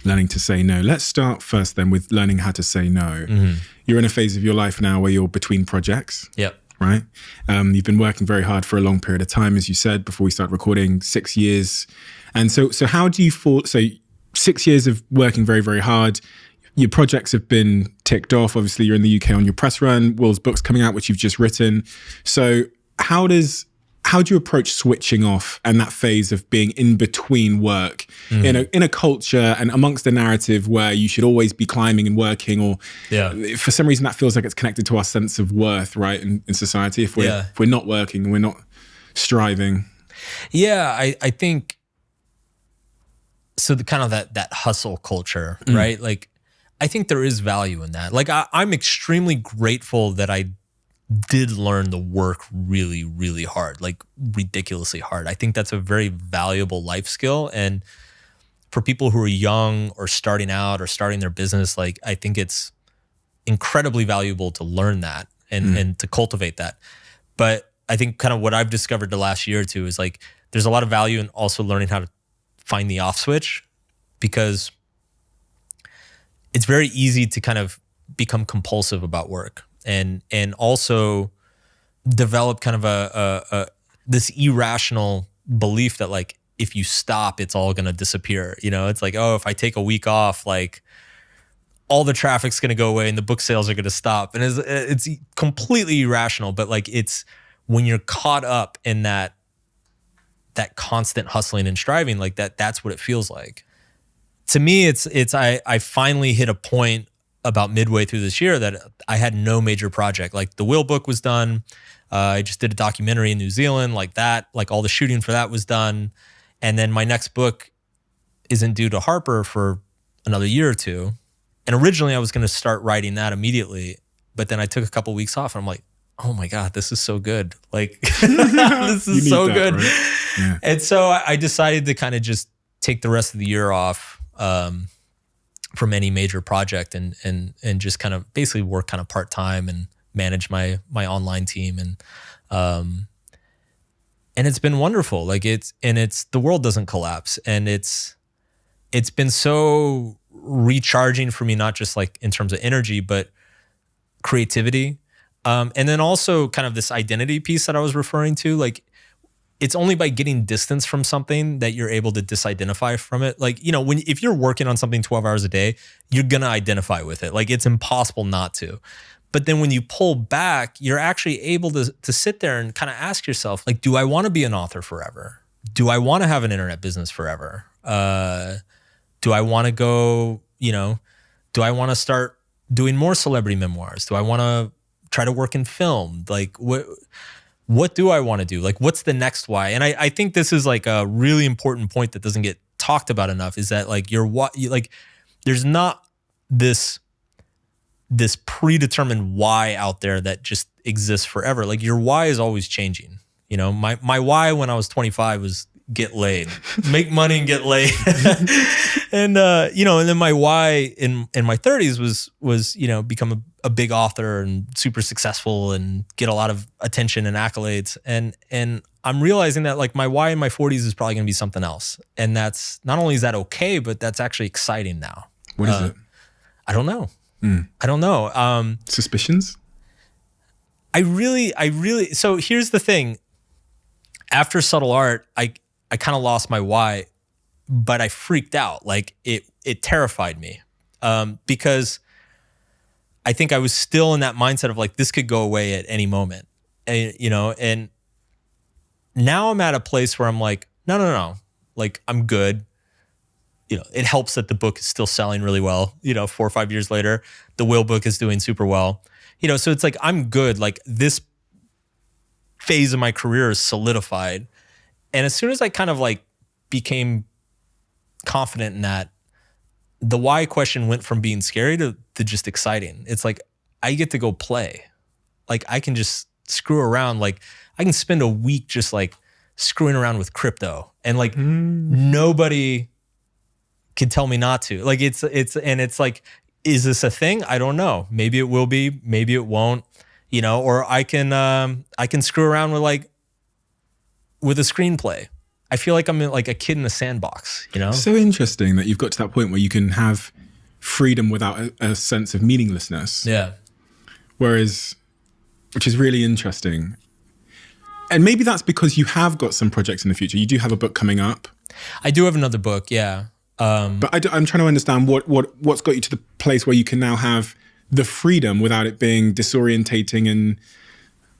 learning to say no. Let's start first then with learning how to say no. You're in a phase of your life now where you're between projects. Yep. Right? You've been working very hard for a long period of time, as you said, before we start recording, 6 years. And so how do you fall? So 6 years of working very, very hard. Your projects have been ticked off. Obviously, you're in the UK on your press run. Will's book's coming out, which you've just written. So how do you approach switching off and that phase of being in between work in a culture and amongst a narrative where you should always be climbing and working, or for some reason that feels like it's connected to our sense of worth, right, in society, if we're not working and we're not striving. Yeah, I think so. The kind of that hustle culture, right? Like, I think there is value in that. Like, I'm extremely grateful that I did learn to work really, really hard, like ridiculously hard. I think that's a very valuable life skill. And for people who are young or starting out or starting their business, like I think it's incredibly valuable to learn that and to cultivate that. But I think kind of what I've discovered the last year or two is like, there's a lot of value in also learning how to find the off switch, because it's very easy to kind of become compulsive about work. And also develop kind of a this irrational belief that like if you stop, it's all gonna disappear. It's like, oh, if I take a week off, like all the traffic's gonna go away and the book sales are gonna stop. And it's completely irrational. But like it's when you're caught up in that constant hustling and striving, like that's what it feels like. To me, I finally hit a point about midway through this year that I had no major project. Like the Will book was done. I just did a documentary in New Zealand, like that, like all the shooting for that was done. And then my next book isn't due to Harper for another year or two. And originally I was going to start writing that immediately, but then I took a couple of weeks off and I'm like, oh my God, this is so good. Like this is so good. Right? Yeah. And so I decided to kind of just take the rest of the year off, from any major project and just kind of basically work kind of part-time and manage my online team. And it's been wonderful. Like the world doesn't collapse. And it's been so recharging for me, not just like in terms of energy, but creativity. And then also kind of this identity piece that I was referring to, like, it's only by getting distance from something that you're able to disidentify from it. Like, if you're working on something 12 hours a day, you're going to identify with it. Like, it's impossible not to. But then when you pull back, you're actually able to sit there and kind of ask yourself, like, do I want to be an author forever? Do I want to have an internet business forever? Do I want to go, do I want to start doing more celebrity memoirs? Do I want to try to work in film? Like, what do I want to do? Like, what's the next why? And I think this is like a really important point that doesn't get talked about enough, is that like there's not this predetermined why out there that just exists forever. Like your why is always changing. My why when I was 25 was get laid, make money and get laid. And then my why in my 30s was become a big author and super successful and get a lot of attention and accolades. And I'm realizing that like my why in my 40s is probably going to be something else. And that's not only is that okay, but that's actually exciting now. What is it? I don't know. I don't know. Suspicions? I really, so here's the thing. After Subtle Art, I kind of lost my why, but I freaked out. Like it terrified me because I think I was still in that mindset of like, this could go away at any moment. And, you know, and now I'm at a place where I'm like, no. Like, I'm good. You know, it helps that the book is still selling really well. You know, 4 or 5 years later, the Will book is doing super well. You know, so it's like, I'm good. Like, this phase of my career is solidified. And as soon as I kind of like became confident in that, the why question went from being scary to just exciting. It's like, I get to go play. Like, I can just screw around. Like, I can spend a week just like screwing around with crypto, and like nobody can tell me not to. Like, it's like, is this a thing? I don't know. Maybe it will be, maybe it won't, you know, or I can screw around with a screenplay. I feel like I'm like a kid in a sandbox, you know? So interesting that you've got to that point where you can have freedom without a sense of meaninglessness. Yeah. Which is really interesting. And maybe that's because you have got some projects in the future. You do have a book coming up. I do have another book, yeah. But I'm trying to understand what's got you to the place where you can now have the freedom without it being disorientating and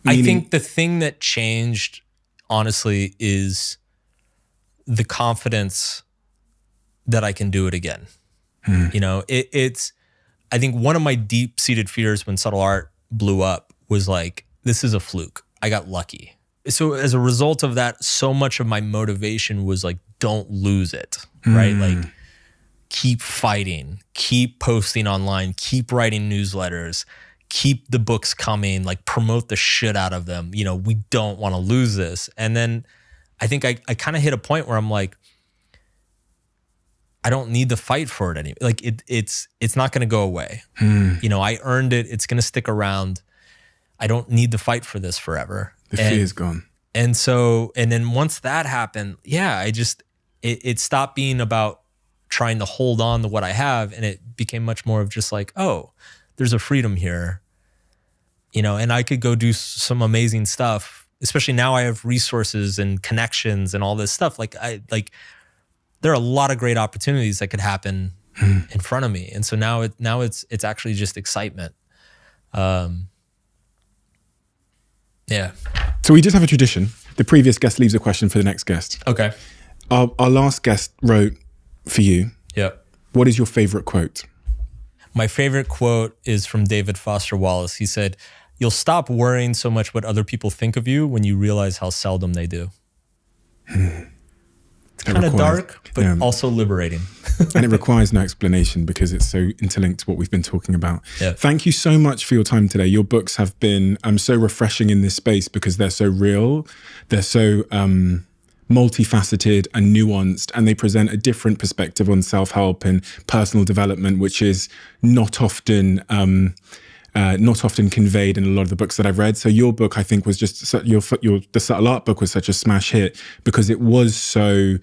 I think the thing that changed, honestly, is the confidence that I can do it again. You know, it's, I think one of my deep-seated fears when Subtle Art blew up was like, this is a fluke. I got lucky. So as a result of that, so much of my motivation was like, don't lose it, right? Like, keep fighting, keep posting online, keep writing newsletters, keep the books coming, like promote the shit out of them. You know, we don't want to lose this. And then I think I kind of hit a point where I'm like, I don't need to fight for it anymore. Like it's not going to go away. You know, I earned it. It's going to stick around. I don't need to fight for this forever. The fear is gone. And so, and then once that happened, yeah, it stopped being about trying to hold on to what I have. And it became much more of just like, oh, there's a freedom here, you know, and I could go do some amazing stuff, especially now I have resources and connections and all this stuff. Like there are a lot of great opportunities that could happen in front of me. And so now it's actually just excitement. Yeah. So we just have a tradition. The previous guest leaves a question for the next guest. Okay. Our last guest wrote for you. Yep. What is your favorite quote? My favorite quote is from David Foster Wallace. He said, "You'll stop worrying so much what other people think of you when you realize how seldom they do." It's kind of dark, but also liberating. And it requires no explanation because it's so interlinked to what we've been talking about. Yeah. Thank you so much for your time today. Your books have been so refreshing in this space because they're so real. They're so multifaceted and nuanced, and they present a different perspective on self-help and personal development, which is not often conveyed in a lot of the books that I've read. So your book, I think, was just the Subtle Art book was such a smash hit because it was so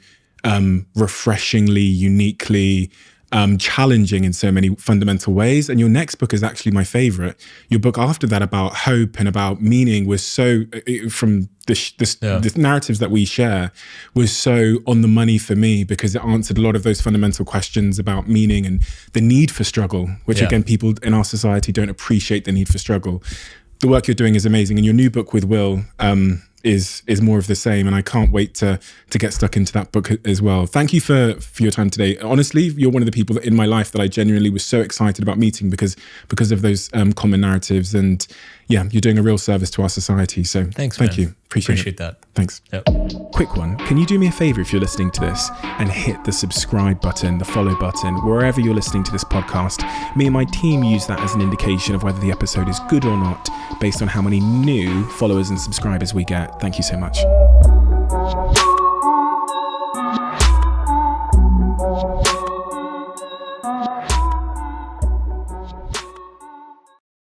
refreshingly, uniquely challenging in so many fundamental ways. And your next book is actually my favorite. Your book after that about hope and about meaning was so, from the narratives that we share, was so on the money for me because it answered a lot of those fundamental questions about meaning and the need for struggle, which again, people in our society don't appreciate the need for struggle. The work you're doing is amazing. And your new book with Will is more of the same, and I can't wait to get stuck into that book as well. Thank you for your time today. Honestly, you're one of the people in my life that I genuinely was so excited about meeting because of those common narratives, and yeah, you're doing a real service to our society. So thanks, thank man. you. Appreciate that. Thanks. Yep. Quick one. Can you do me a favor if you're listening to this and hit the subscribe button, the follow button, wherever you're listening to this podcast? Me and my team use that as an indication of whether the episode is good or not based on how many new followers and subscribers we get. Thank you so much.